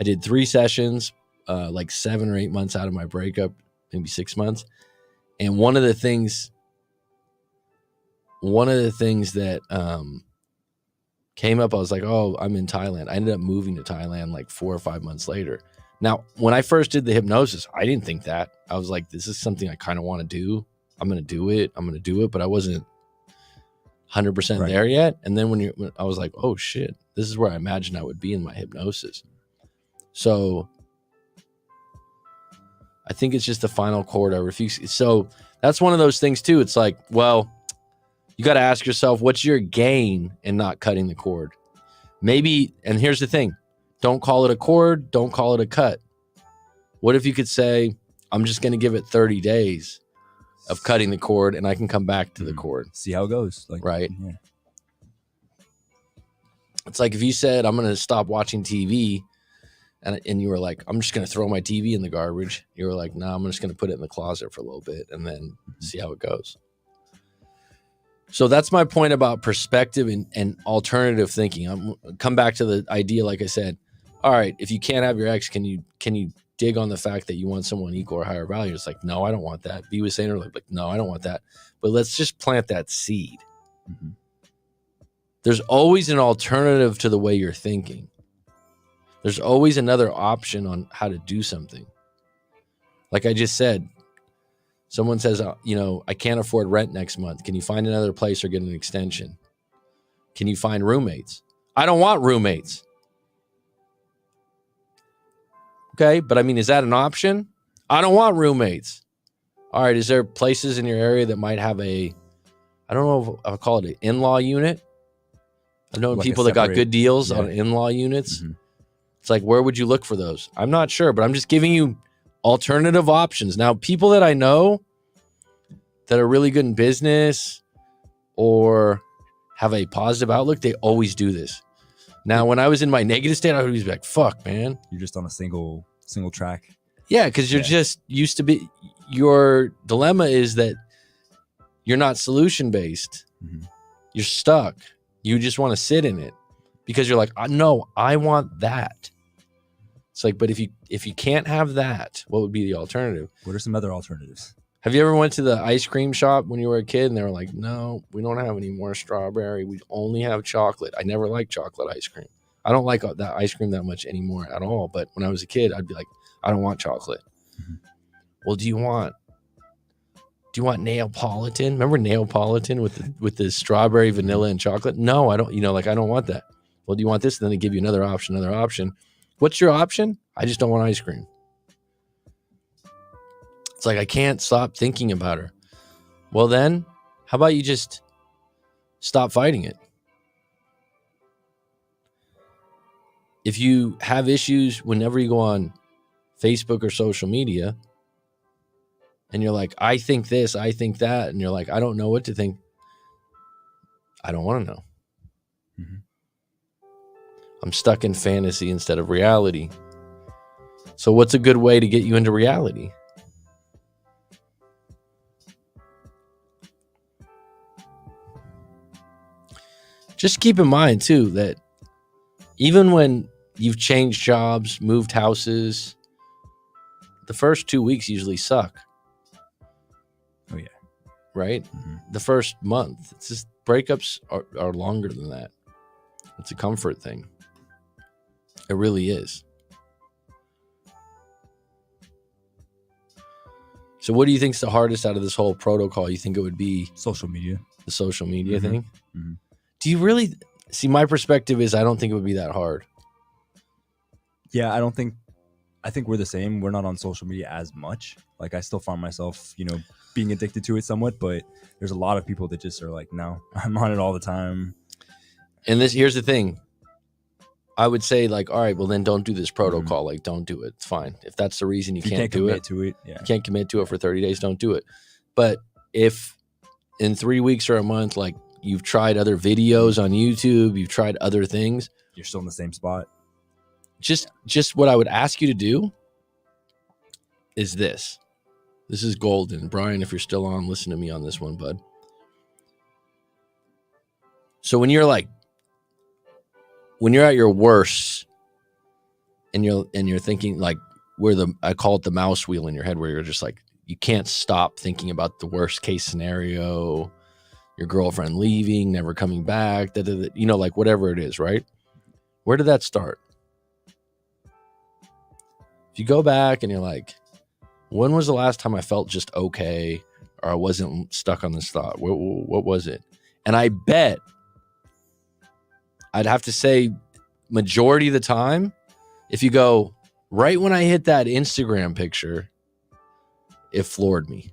I did 3 sessions, like 7 or 8 months out of my breakup, maybe 6 months. And one of the things that came up, I was like, oh, I'm in Thailand. I ended up moving to Thailand like 4 or 5 months later. Now, when I first did the hypnosis, I didn't think that. I was like, this is something I kind of want to do. I'm going to do it. But I wasn't 100% there yet. And then when I was like, oh shit, this is where I imagined I would be in my hypnosis. So I think it's just the final chord. I refuse. So that's one of those things too. It's like, well, you got to ask yourself, what's your gain in not cutting the cord? Maybe, and here's the thing, don't call it a cord. Don't call it a cut. What if you could say, I'm just going to give it 30 days of cutting the cord and I can come back to the cord. See how it goes. Like, right. Yeah. It's like if you said, I'm going to stop watching TV and you were like, I'm just going to throw my TV in the garbage. You were like, no, I'm just going to put it in the closet for a little bit and then see how it goes. So that's my point about perspective and alternative thinking. I'm come back to the idea, like I said, all right, if you can't have your ex, can you dig on the fact that you want someone equal or higher value? It's like, no, I don't want that. B was saying earlier, like, no, I don't want that. But let's just plant that seed. Mm-hmm. There's always an alternative to the way you're thinking. There's always another option on how to do something. Like I just said, someone says, I can't afford rent next month. Can you find another place or get an extension? Can you find roommates? I don't want roommates. Okay, but I mean, is that an option? I don't want roommates. All right, is there places in your area that might have I don't know if I'll call it an in-law unit? I've known people that got good deals on in-law units. Mm-hmm. It's like, where would you look for those? I'm not sure, but I'm just giving you alternative options. Now, people that I know that are really good in business or have a positive outlook, they always do this. Now, when I was in my negative state, I would always be like, fuck, man. You're just on a single track. Yeah, because you're just used to be. Your dilemma is that you're not solution-based. Mm-hmm. You're stuck. You just want to sit in it because you're like, no, I want that. It's like, but if you can't have that, what would be the alternative? What are some other alternatives? Have you ever went to the ice cream shop when you were a kid and they were like, no, we don't have any more strawberry. We only have chocolate. I never liked chocolate ice cream. I don't like that ice cream that much anymore at all. But when I was a kid, I'd be like, I don't want chocolate. Mm-hmm. Well, do you want Neapolitan? Remember Neapolitan with the strawberry, vanilla, and chocolate? No, I don't. I don't want that. Well, do you want this? And then they give you another option. What's your option? I just don't want ice cream. It's like I can't stop thinking about her. Well, then, how about you just stop fighting it? If you have issues whenever you go on Facebook or social media, and you're like, I think this, I think that, and you're like, I don't know what to think. I don't want to know. Mm-hmm. I'm stuck in fantasy instead of reality. So what's a good way to get you into reality? Just keep in mind, too, that even when you've changed jobs, moved houses, the first 2 weeks usually suck. Oh, yeah. Right? Mm-hmm. The first month. It's just breakups are longer than that. It's a comfort thing. It really is. So what do you think is the hardest out of this whole protocol? You think it would be social media? The social media mm-hmm. thing? Mm-hmm. Do you really see? My perspective is I don't think it would be that hard. Yeah, I think we're the same. We're not on social media as much. Like I still find myself, being addicted to it somewhat, but there's a lot of people that just are like, no, I'm on it all the time. And here's the thing. I would say like, all right, well then don't do this protocol. Mm-hmm. Like don't do it. It's fine. If that's the reason you can't do it, to it, yeah. You can't commit to it for 30 days, don't do it. But if in 3 weeks or a month, like you've tried other videos on YouTube, you've tried other things, you're still in the same spot. Just what I would ask you to do is this. This is golden. Brian, if you're still on, listen to me on this one, bud. So when you're at your worst and you're thinking like I call it the mouse wheel in your head, where you're just like, you can't stop thinking about the worst case scenario, your girlfriend leaving, never coming back, like whatever it is, right? Where did that start? If you go back and you're like, when was the last time I felt just okay, or I wasn't stuck on this thought? What was it? And I bet I'd have to say majority of the time, if you go right when I hit that Instagram picture, it floored me.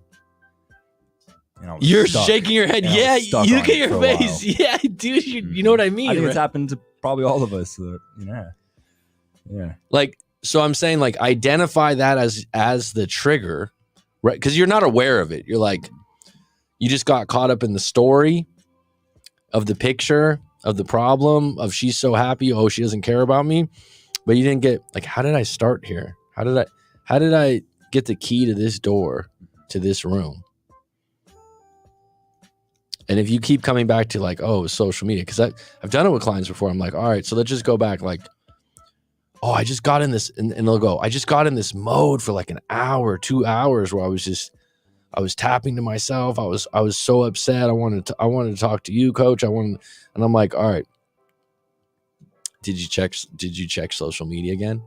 You're shaking your head. Yeah, you look at your face. Yeah, dude, you know what I mean? I think it's happened to probably all of us. Yeah. Like, so I'm saying like identify that as the trigger, right? Because you're not aware of it. You're like, you just got caught up in the story of the picture of the problem of she's so happy. Oh, she doesn't care about me. But you didn't get like, how did I start here? How did I get the key to this door, to this room? And if you keep coming back to like, oh, social media, because I've done it with clients before. I'm like, all right, so let's just go back. Like, oh, I just got in this, and they'll go, I just got in this mode for like an hour, 2 hours, where I was tapping to myself. I was so upset. I wanted to talk to you, coach. And I'm like, all right, did you check social media again?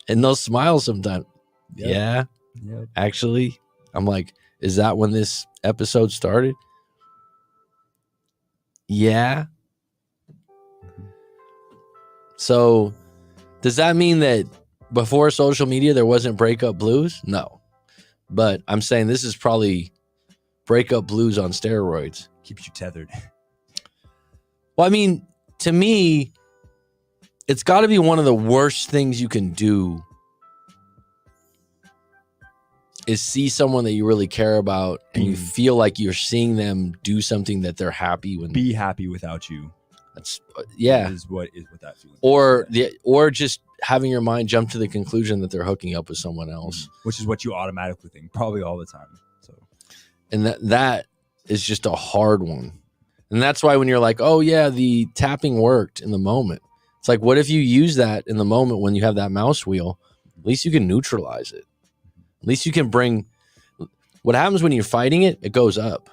And they'll smile sometimes. Yep. Yeah. Yep. Actually, I'm like, is that when this episode started? Yeah. So does that mean that before social media there wasn't breakup blues? No. But I'm saying this is probably breakup blues on steroids. Keeps you tethered. Well, I mean, to me, it's got to be one of the worst things you can do is see someone that you really care about and you feel like you're seeing them do something that they're happy with. Be happy without you. That's yeah. That is what that feeling. Or just having your mind jump to the conclusion that they're hooking up with someone else, which is what you automatically think probably all the time. So, and that is just a hard one. And that's why when you're like, oh yeah, the tapping worked in the moment. It's like, what if you use that in the moment when you have that mouse wheel? At least you can neutralize it. At least you can bring, what happens when you're fighting it, it goes up.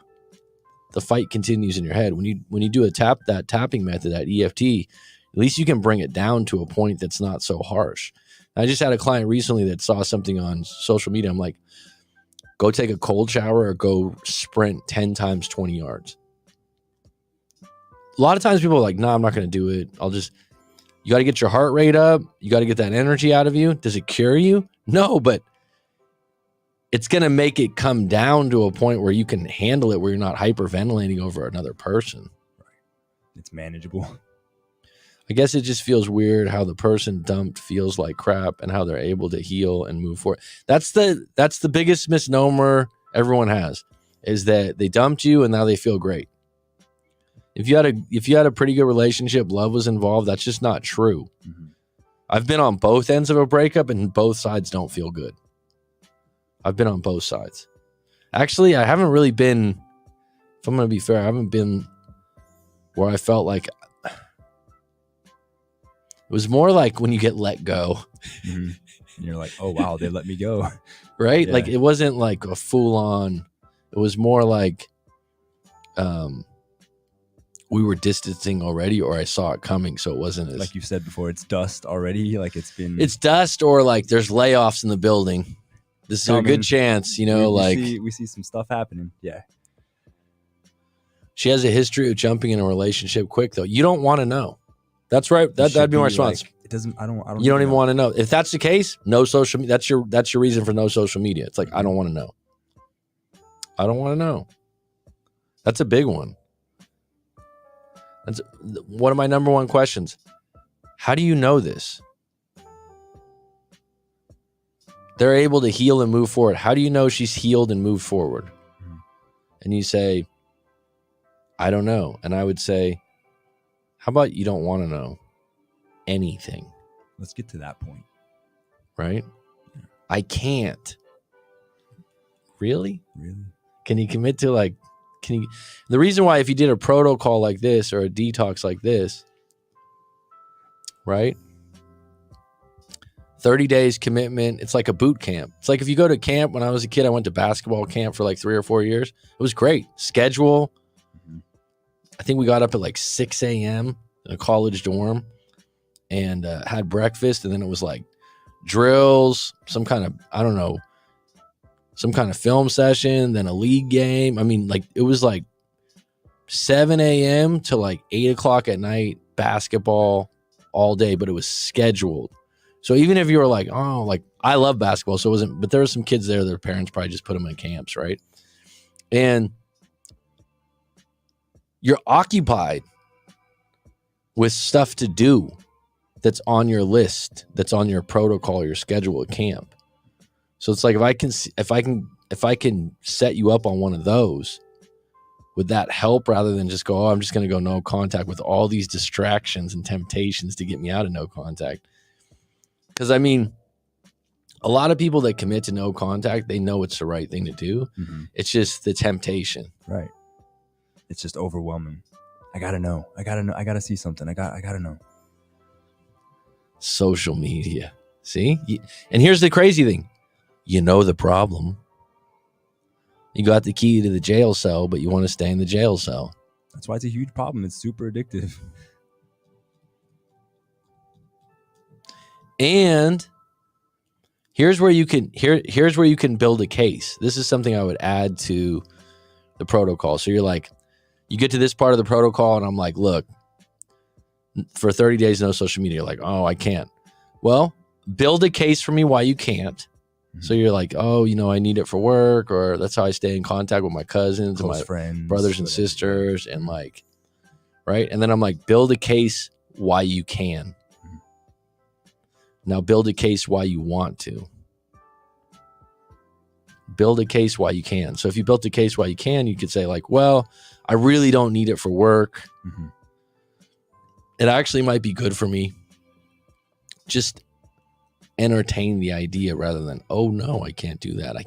The fight continues in your head. When you do that tapping method, that EFT, at least you can bring it down to a point that's not so harsh. I just had a client recently that saw something on social media. I'm like, go take a cold shower or go sprint 10 times 20 yards. A lot of times people are like, no, I'm not going to do it. You got to get your heart rate up. You got to get that energy out of you. Does it cure you? No, but it's going to make it come down to a point where you can handle it, where you're not hyperventilating over another person. Right. It's manageable. I guess it just feels weird how the person dumped feels like crap and how they're able to heal and move forward. That's the biggest misnomer everyone has, is that they dumped you and now they feel great. If you had a pretty good relationship, love was involved, that's just not true. Mm-hmm. I've been on both ends of a breakup and both sides don't feel good. I've been on both sides. Actually, I haven't really been, if I'm going to be fair, I haven't been where I felt like, it was more like when you get let go. Mm-hmm. And you're like, oh, wow, they let me go. Right? Yeah. Like it wasn't like a full on, it was more like we were distancing already, or I saw it coming. So it wasn't as, like you said before, it's dust already. Like it's dust, or like there's layoffs in the building. This is a good chance, we see some stuff happening. Yeah. She has a history of jumping in a relationship quick, though. You don't want to know. That's right. That'd be my response. Like, it doesn't. I don't. You don't even want to know. If that's the case, no social media. That's your reason for no social media. It's like, I don't want to know. I don't want to know. That's a big one. That's one of my number one questions. How do you know this? They're able to heal and move forward. How do you know she's healed and moved forward? Mm-hmm. And you say, I don't know. And I would say, how about you don't want to know anything? Let's get to that point. Right? Yeah. I can't. Really? Really? Can you commit to the reason why, if you did a protocol like this or a detox like this, right? 30 days commitment. It's like a boot camp. It's like if you go to camp. When I was a kid, I went to basketball camp for like 3 or 4 years. It was great. Schedule. Mm-hmm. I think we got up at like 6 a.m. in a college dorm and had breakfast. And then it was like drills, some kind of film session, then a league game. I mean, like it was like 7 a.m. to like 8 o'clock at night, basketball all day, but it was scheduled. So even if you were like, oh, like I love basketball, so it wasn't, but there were some kids there, their parents probably just put them in camps, right? And you're occupied with stuff to do that's on your list, that's on your protocol, your schedule at camp. So it's like, if I can set you up on one of those, would that help, rather than just go, oh, I'm just going to go no contact with all these distractions and temptations to get me out of no contact? Because I mean, a lot of people that commit to no contact, they know it's the right thing to do. Mm-hmm. It's just the temptation. Right. It's just overwhelming. I got to know. I got to see something. I got to know. Social media. See? And here's the crazy thing. You know the problem. You got the key to the jail cell, but you want to stay in the jail cell. That's why it's a huge problem. It's super addictive. And here's where you can build a case. This is something I would add to the protocol. So you're like, you get to this part of the protocol and I'm like, look, for 30 days, no social media. You're like, oh, I can't. Well, build a case for me why you can't. Mm-hmm. So you're like, oh, I need it for work, or that's how I stay in contact with my cousins and my friends, brothers and sisters, and like, right. And then I'm like, build a case why you can. Now build a case why you want to. Build a case why you can. So if you built a case why you can, you could say like, well, I really don't need it for work. Mm-hmm. It actually might be good for me. Just entertain the idea rather than, oh no, I can't do that. I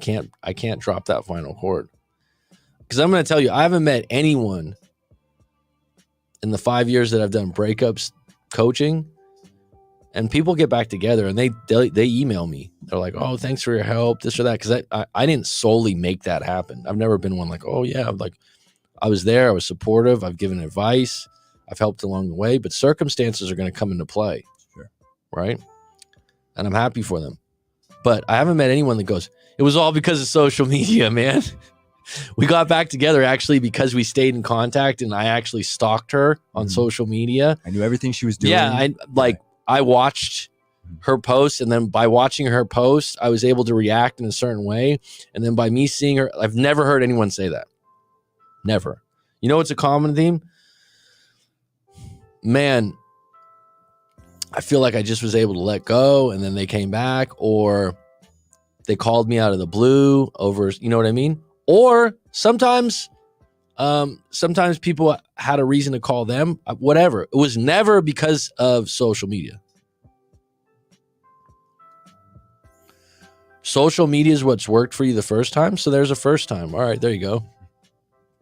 can't drop that final chord. Because I'm going to tell you, I haven't met anyone in the 5 years that I've done breakups coaching, and people get back together and they email me. They're like, oh, thanks for your help, this or that. Because I didn't solely make that happen. I've never been one like, oh yeah, like I was there, I was supportive, I've given advice, I've helped along the way, but circumstances are going to come into play. Sure. Right? And I'm happy for them. But I haven't met anyone that goes, it was all because of social media, man. We got back together actually because we stayed in contact, and I actually stalked her on social media. I knew everything she was doing. Yeah, I watched her post, and then by watching her post, I was able to react in a certain way. And then by me seeing her, I've never heard anyone say that. Never. You know what's a common theme? Man, I feel like I just was able to let go, and then they came back, or they called me out of the blue over, you know what I mean? Or sometimes people had a reason to call them, whatever. It was never because of social media. Social media is what's worked for you the first time. So there's a first time. All right, there you go.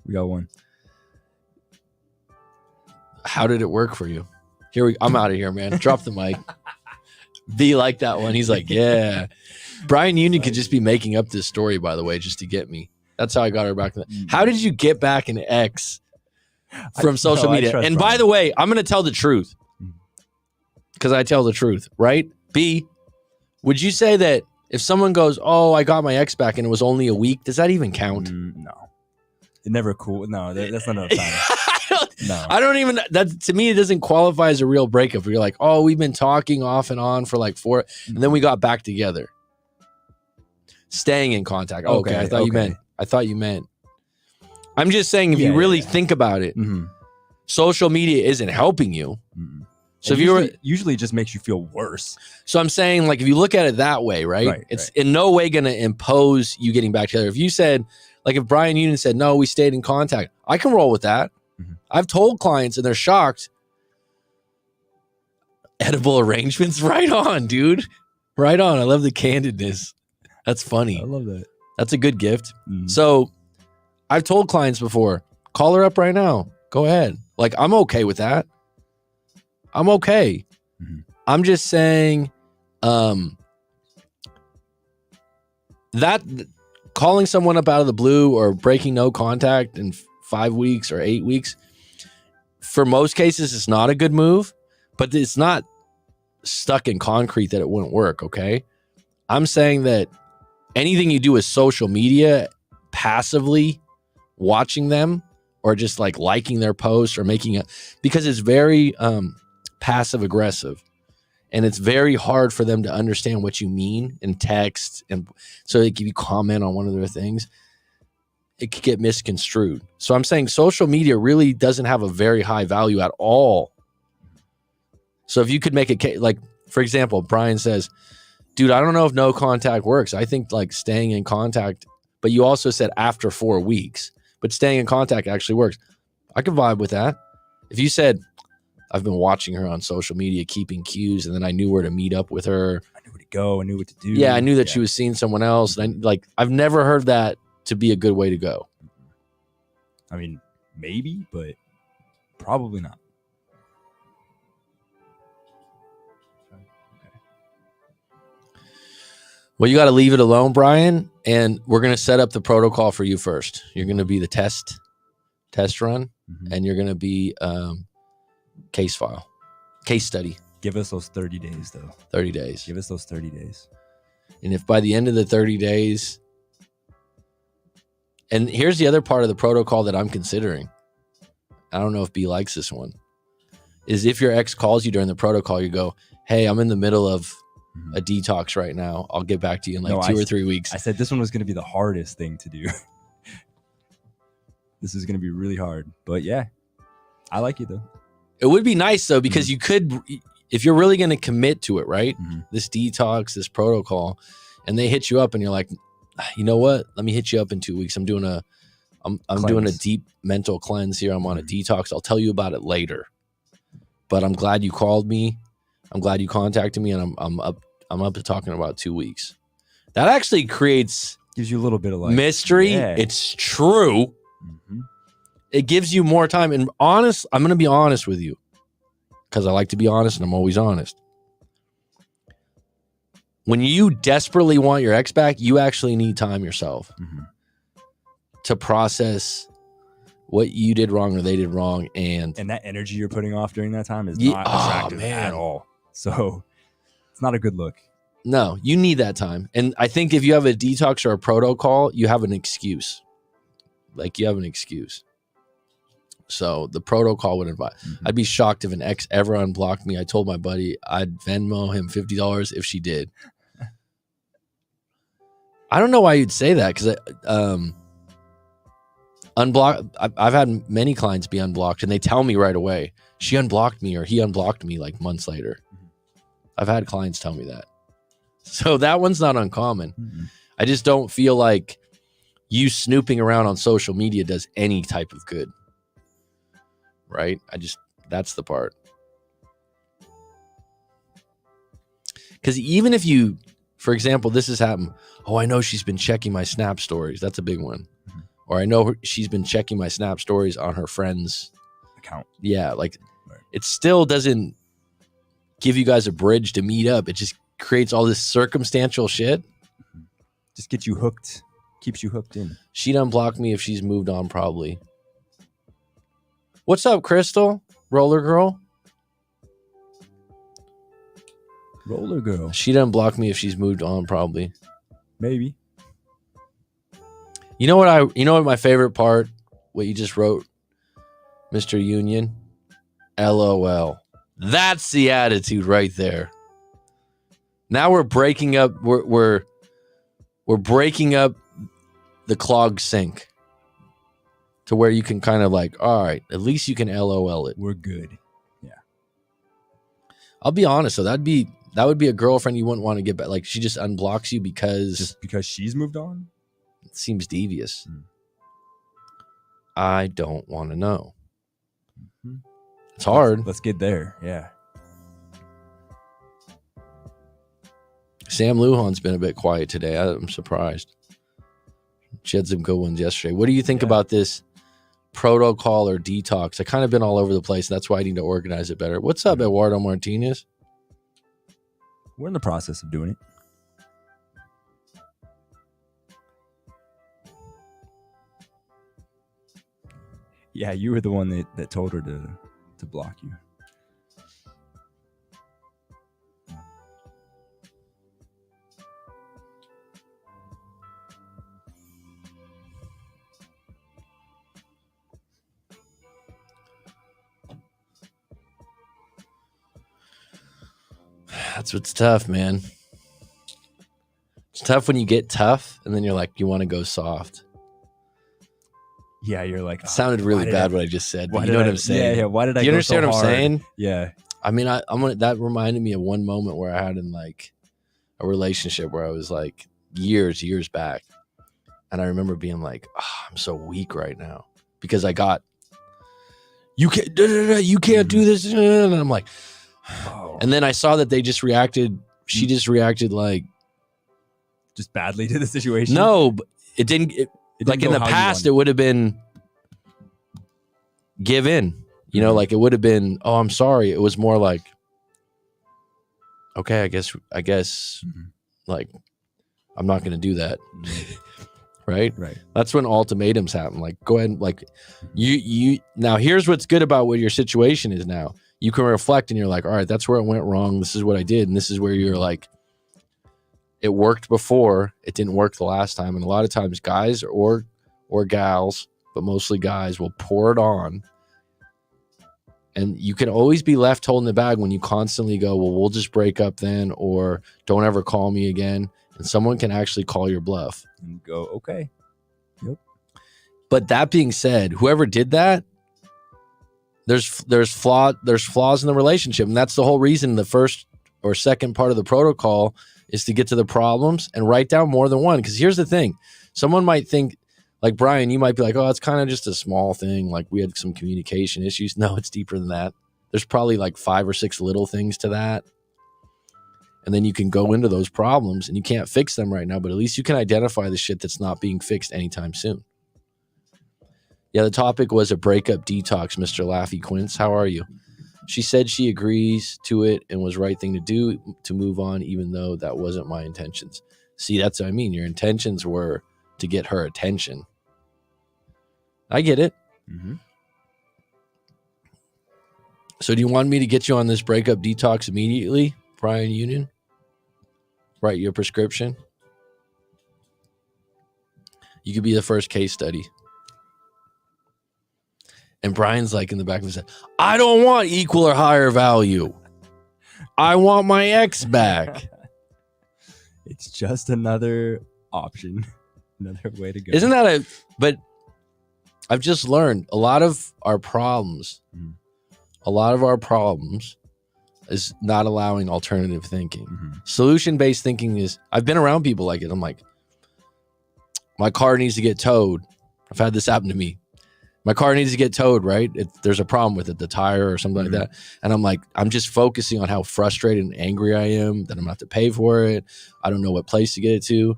We got one. How did it work for you? I'm out of here, man. Drop the mic. B like that one. He's like, yeah. Brian Union could just be making up this story, by the way, just to get me. That's how I got her back. How did you get back an ex from social media? And by the way, I'm going to tell the truth because I tell the truth, right? B, would you say that if someone goes, oh, I got my ex back and it was only a week, does that even count? No. It never cool. No, that's not enough time. No. I don't even, that to me, it doesn't qualify as a real breakup. You're like, oh, we've been talking off and on for like 4, and then we got back together. Staying in contact. Oh, okay. I thought you meant. I'm just saying, if you really think about it, social media isn't helping you. So usually it just makes you feel worse. So I'm saying, like, if you look at it that way, right? It's in no way going to impose you getting back together. If you said, like, if Brian Union said, no, we stayed in contact, I can roll with that. I've told clients and they're shocked. Edible arrangements, right on, dude. Right on. I love the candidness. That's funny. I love that. That's a good gift. So I've told clients before, call her up right now. Go ahead. Like, I'm okay with that. I'm okay. I'm just saying that calling someone up out of the blue or breaking no contact in 5 weeks or 8 weeks, for most cases, it's not a good move, but it's not stuck in concrete that it wouldn't work, okay? I'm saying that anything you do with social media, passively watching them or just like liking their posts or making it, because it's very passive aggressive, and it's very hard for them to understand what you mean in text, and so if you comment on one of their things, it could get misconstrued. So I'm saying social media really doesn't have a very high value at all. So if you could make a case, like, for example, Brian says, dude, I don't know if no contact works. I think like staying in contact, but you also said after 4 weeks, but staying in contact actually works. I could vibe with that. If you said, I've been watching her on social media, keeping cues, and then I knew where to meet up with her. I knew where to go. I knew what to do. Yeah, I knew that she was seeing someone else. And I've never heard that to be a good way to go. I mean, maybe, but probably not. Well, you got to leave it alone, Brian, and we're going to set up the protocol for you first. You're going to be the test run, and you're going to be case study. Give us those 30 days, though. 30 days. Give us those 30 days. And if by the end of the 30 days, and here's the other part of the protocol that I'm considering. I don't know if B likes this one. Is if your ex calls you during the protocol, you go, hey, I'm in the middle of a detox right now. I'll get back to you in 2 or 3 weeks. I said this one was going to be the hardest thing to do. This is going to be really hard. But yeah, I like it though. It would be nice though, because you could, if you're really going to commit to it, right? This detox, this protocol, and they hit you up and you're like, you know what? Let me hit you up in 2 weeks. I'm doing a deep mental cleanse here. I'm on a detox. I'll tell you about it later. But I'm glad you called me. I'm glad you contacted me, and I'm up to talking about 2 weeks. That actually gives you a little bit of like mystery. Yeah. It's true. It gives you more time. And I'm going to be honest with you because I like to be honest and I'm always honest. When you desperately want your ex back, you actually need time yourself to process what you did wrong or they did wrong. And that energy you're putting off during that time is not attractive at all. So it's not a good look. No, you need that time. And I think if you have a detox or a protocol, you have an excuse. Like you have an excuse. So the protocol would invite. I'd be shocked if an ex ever unblocked me. I told my buddy I'd Venmo him $50 if she did. I don't know why you'd say that because unblock. I've had many clients be unblocked and they tell me right away she unblocked me or he unblocked me like months later. I've had clients tell me that. So that one's not uncommon. I just don't feel like you snooping around on social media does any type of good. Right? That's the part. Because even if you, for example, this has happened. Oh, I know she's been checking my Snap stories. That's a big one. Or I know she's been checking my Snap stories on her friend's account. Yeah, like it still doesn't give you guys a bridge to meet up. It just creates all this circumstantial shit. Just gets you hooked. Keeps you hooked in. She'd unblock me if she's moved on, probably. What's up, Crystal? Roller girl? Roller girl. She'd unblock me if she's moved on, probably. Maybe. You know what my favorite part, what you just wrote, Mr. Union? LOL. That's the attitude right there. Now we're breaking up. We're breaking up the clogged sink to where you can kind of like, all right, at least you can LOL it. We're good. Yeah. I'll be honest though, that would be a girlfriend you wouldn't want to get back. Like she just unblocks you because she's moved on. It seems devious. I don't want to know. It's hard. Let's get there. Yeah. Sam Lujan's been a bit quiet today. I'm surprised. She had some good ones yesterday. What do you think about this protocol or detox? I kind of been all over the place. That's why I need to organize it better. What's up, Eduardo Martinez? We're in the process of doing it. Yeah, you were the one that told her to block you. That's what's tough, man. It's tough when you get tough and then you're like, you want to go soft. Yeah, you're like, it sounded really bad what I just said. But you know what I'm saying? Yeah. Why did I? Do you understand what I'm saying? Yeah. I mean, that reminded me of one moment where I had in like a relationship where I was like years back, and I remember being like, I'm so weak right now because I got you can't do this, and I'm like, and then I saw that they just reacted. She just reacted like just badly to the situation. No, but it didn't. Like in the past, it would have been give in, like it would have been, oh, I'm sorry. It was more like, okay, I guess like, I'm not going to do that. Right. That's when ultimatums happen. Like, go ahead and like you now here's what's good about what your situation is now. You can reflect and you're like, all right, that's where it went wrong. This is what I did. And this is where you're like, it worked before, it didn't work the last time. And a lot of times guys or gals, but mostly guys, will pour it on. And you can always be left holding the bag when you constantly go, well, we'll just break up then, or don't ever call me again. And someone can actually call your bluff. And go, okay. Yep. But that being said, whoever did that, there's flaws in the relationship. And that's the whole reason the first or second part of the protocol is to get to the problems and write down more than one. Because here's the thing. Someone might think, like Brian, you might be like, oh, it's kind of just a small thing. Like we had some communication issues. No, it's deeper than that. There's probably like 5 or 6 little things to that. And then you can go into those problems and you can't fix them right now, but at least you can identify the shit that's not being fixed anytime soon. Yeah, the topic was a breakup detox, Mr. Laffy Quince. How are you? She said she agrees to it and was right thing to do to move on, even though that wasn't my intentions. See, that's what I mean. Your intentions were to get her attention. I get it. Mm-hmm. So do you want me to get you on this breakup detox immediately, Brian Union? Write your prescription? You could be the first case study. And Brian's like in the back of his head, I don't want equal or higher value. I want my ex back. It's just another option, another way to go. Isn't that but I've just learned a lot of our problems is not allowing alternative thinking. Mm-hmm. Solution-based thinking is, I've been around people like it. I'm like, my car needs to get towed. I've had this happen to me. My car needs to get towed, right? There's a problem with it, the tire or something like that. And I'm like, I'm just focusing on how frustrated and angry I am that I'm going to have to pay for it. I don't know what place to get it to.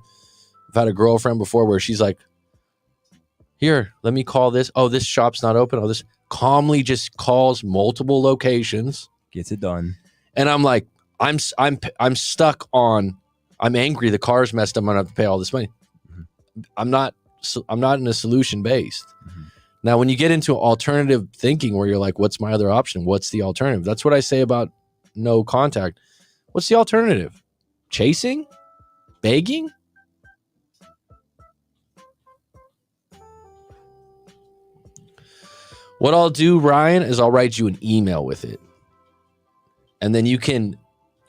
I've had a girlfriend before where she's like, here, let me call this. Oh, this shop's not open. Oh, this calmly just calls multiple locations. Gets it done. And I'm like, I'm stuck on, I'm angry. The car's messed up. I'm going to have to pay all this money. Mm-hmm. I'm not in a solution based. Mm-hmm. Now, when you get into alternative thinking where you're like, what's my other option? What's the alternative? That's what I say about no contact. What's the alternative? Chasing? Begging? What I'll do, Ryan, is I'll write you an email with it. And then you're going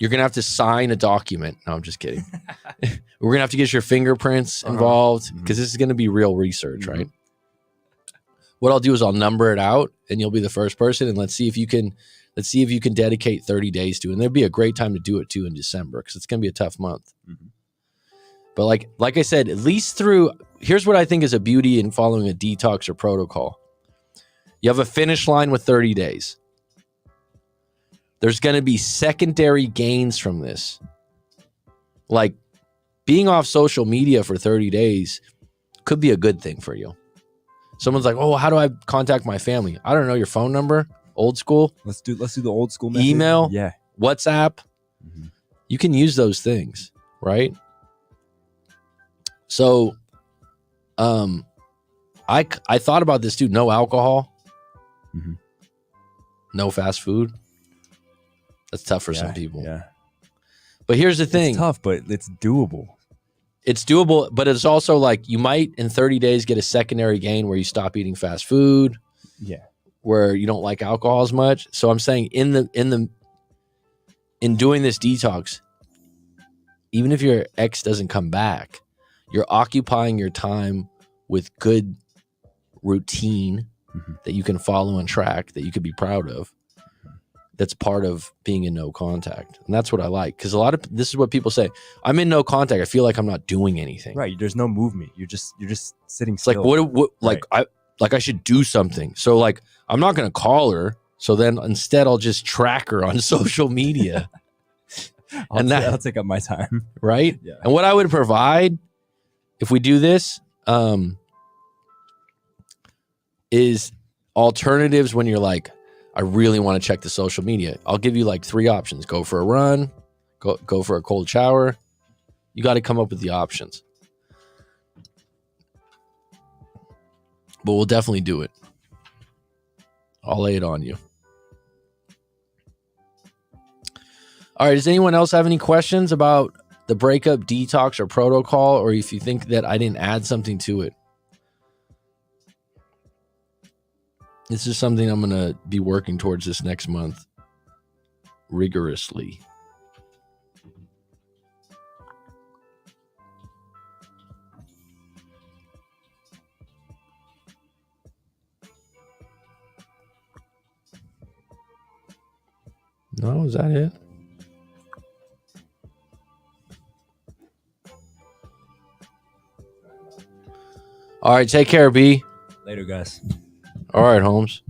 to have to sign a document. No, I'm just kidding. We're going to have to get your fingerprints involved because this is going to be real research, right? What I'll do is I'll number it out and you'll be the first person, and let's see if you can dedicate 30 days to it. And there'd be a great time to do it too in December because it's going to be a tough month. Mm-hmm. But like I said, at least here's what I think is a beauty in following a detox or protocol. You have a finish line with 30 days. There's going to be secondary gains from this. Like being off social media for 30 days could be a good thing for you. Someone's like, oh, how do I contact my family? I don't know, your phone number, old school. Let's do the old school method. Email, yeah, WhatsApp. Mm-hmm. You can use those things, right? So, I thought about this too. No alcohol, no fast food. That's tough for some people. Yeah, but here's the thing: it's tough, but it's doable. It's doable, but it's also like you might in 30 days get a secondary gain where you stop eating fast food. Yeah. Where you don't like alcohol as much. So I'm saying in doing this detox, even if your ex doesn't come back, you're occupying your time with good routine that you can follow and track, that you could be proud of. That's part of being in no contact. And that's what I like. Because this is what people say. I'm in no contact. I feel like I'm not doing anything. Right. There's no movement. You're just sitting it's still. Like I should do something. So like, I'm not going to call her. So then instead I'll just track her on social media. I'll take up my time. Right. Yeah. And what I would provide if we do this, is alternatives when you're like, I really want to check the social media. I'll give you like 3 options. Go for a run, go for a cold shower. You got to come up with the options. But we'll definitely do it. I'll lay it on you. All right. Does anyone else have any questions about the breakup detox or protocol, or if you think that I didn't add something to it? This is something I'm going to be working towards this next month rigorously. No, is that it? All right, take care, B. Later, guys. All right, Holmes.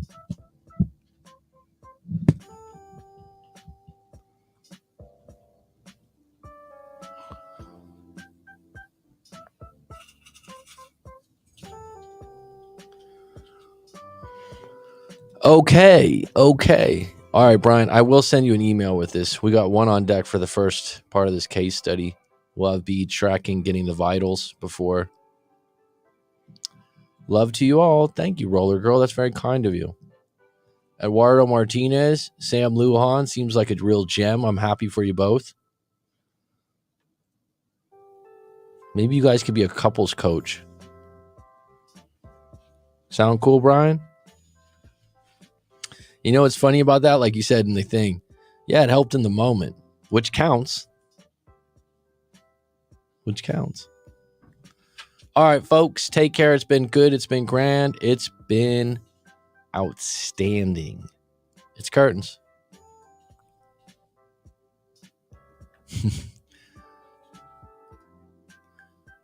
Okay. All right, Brian, I will send you an email with this. We got one on deck for the first part of this case study. We'll have B tracking, getting the vitals before. Love to you all. Thank you, Roller Girl. That's very kind of you. Eduardo Martinez, Sam Lujan seems like a real gem. I'm happy for you both. Maybe you guys could be a couples coach. Sound cool, Brian? You know what's funny about that? Like you said in the thing, yeah, it helped in the moment, which counts. All right, folks, take care. It's been good. It's been grand. It's been outstanding. It's curtains.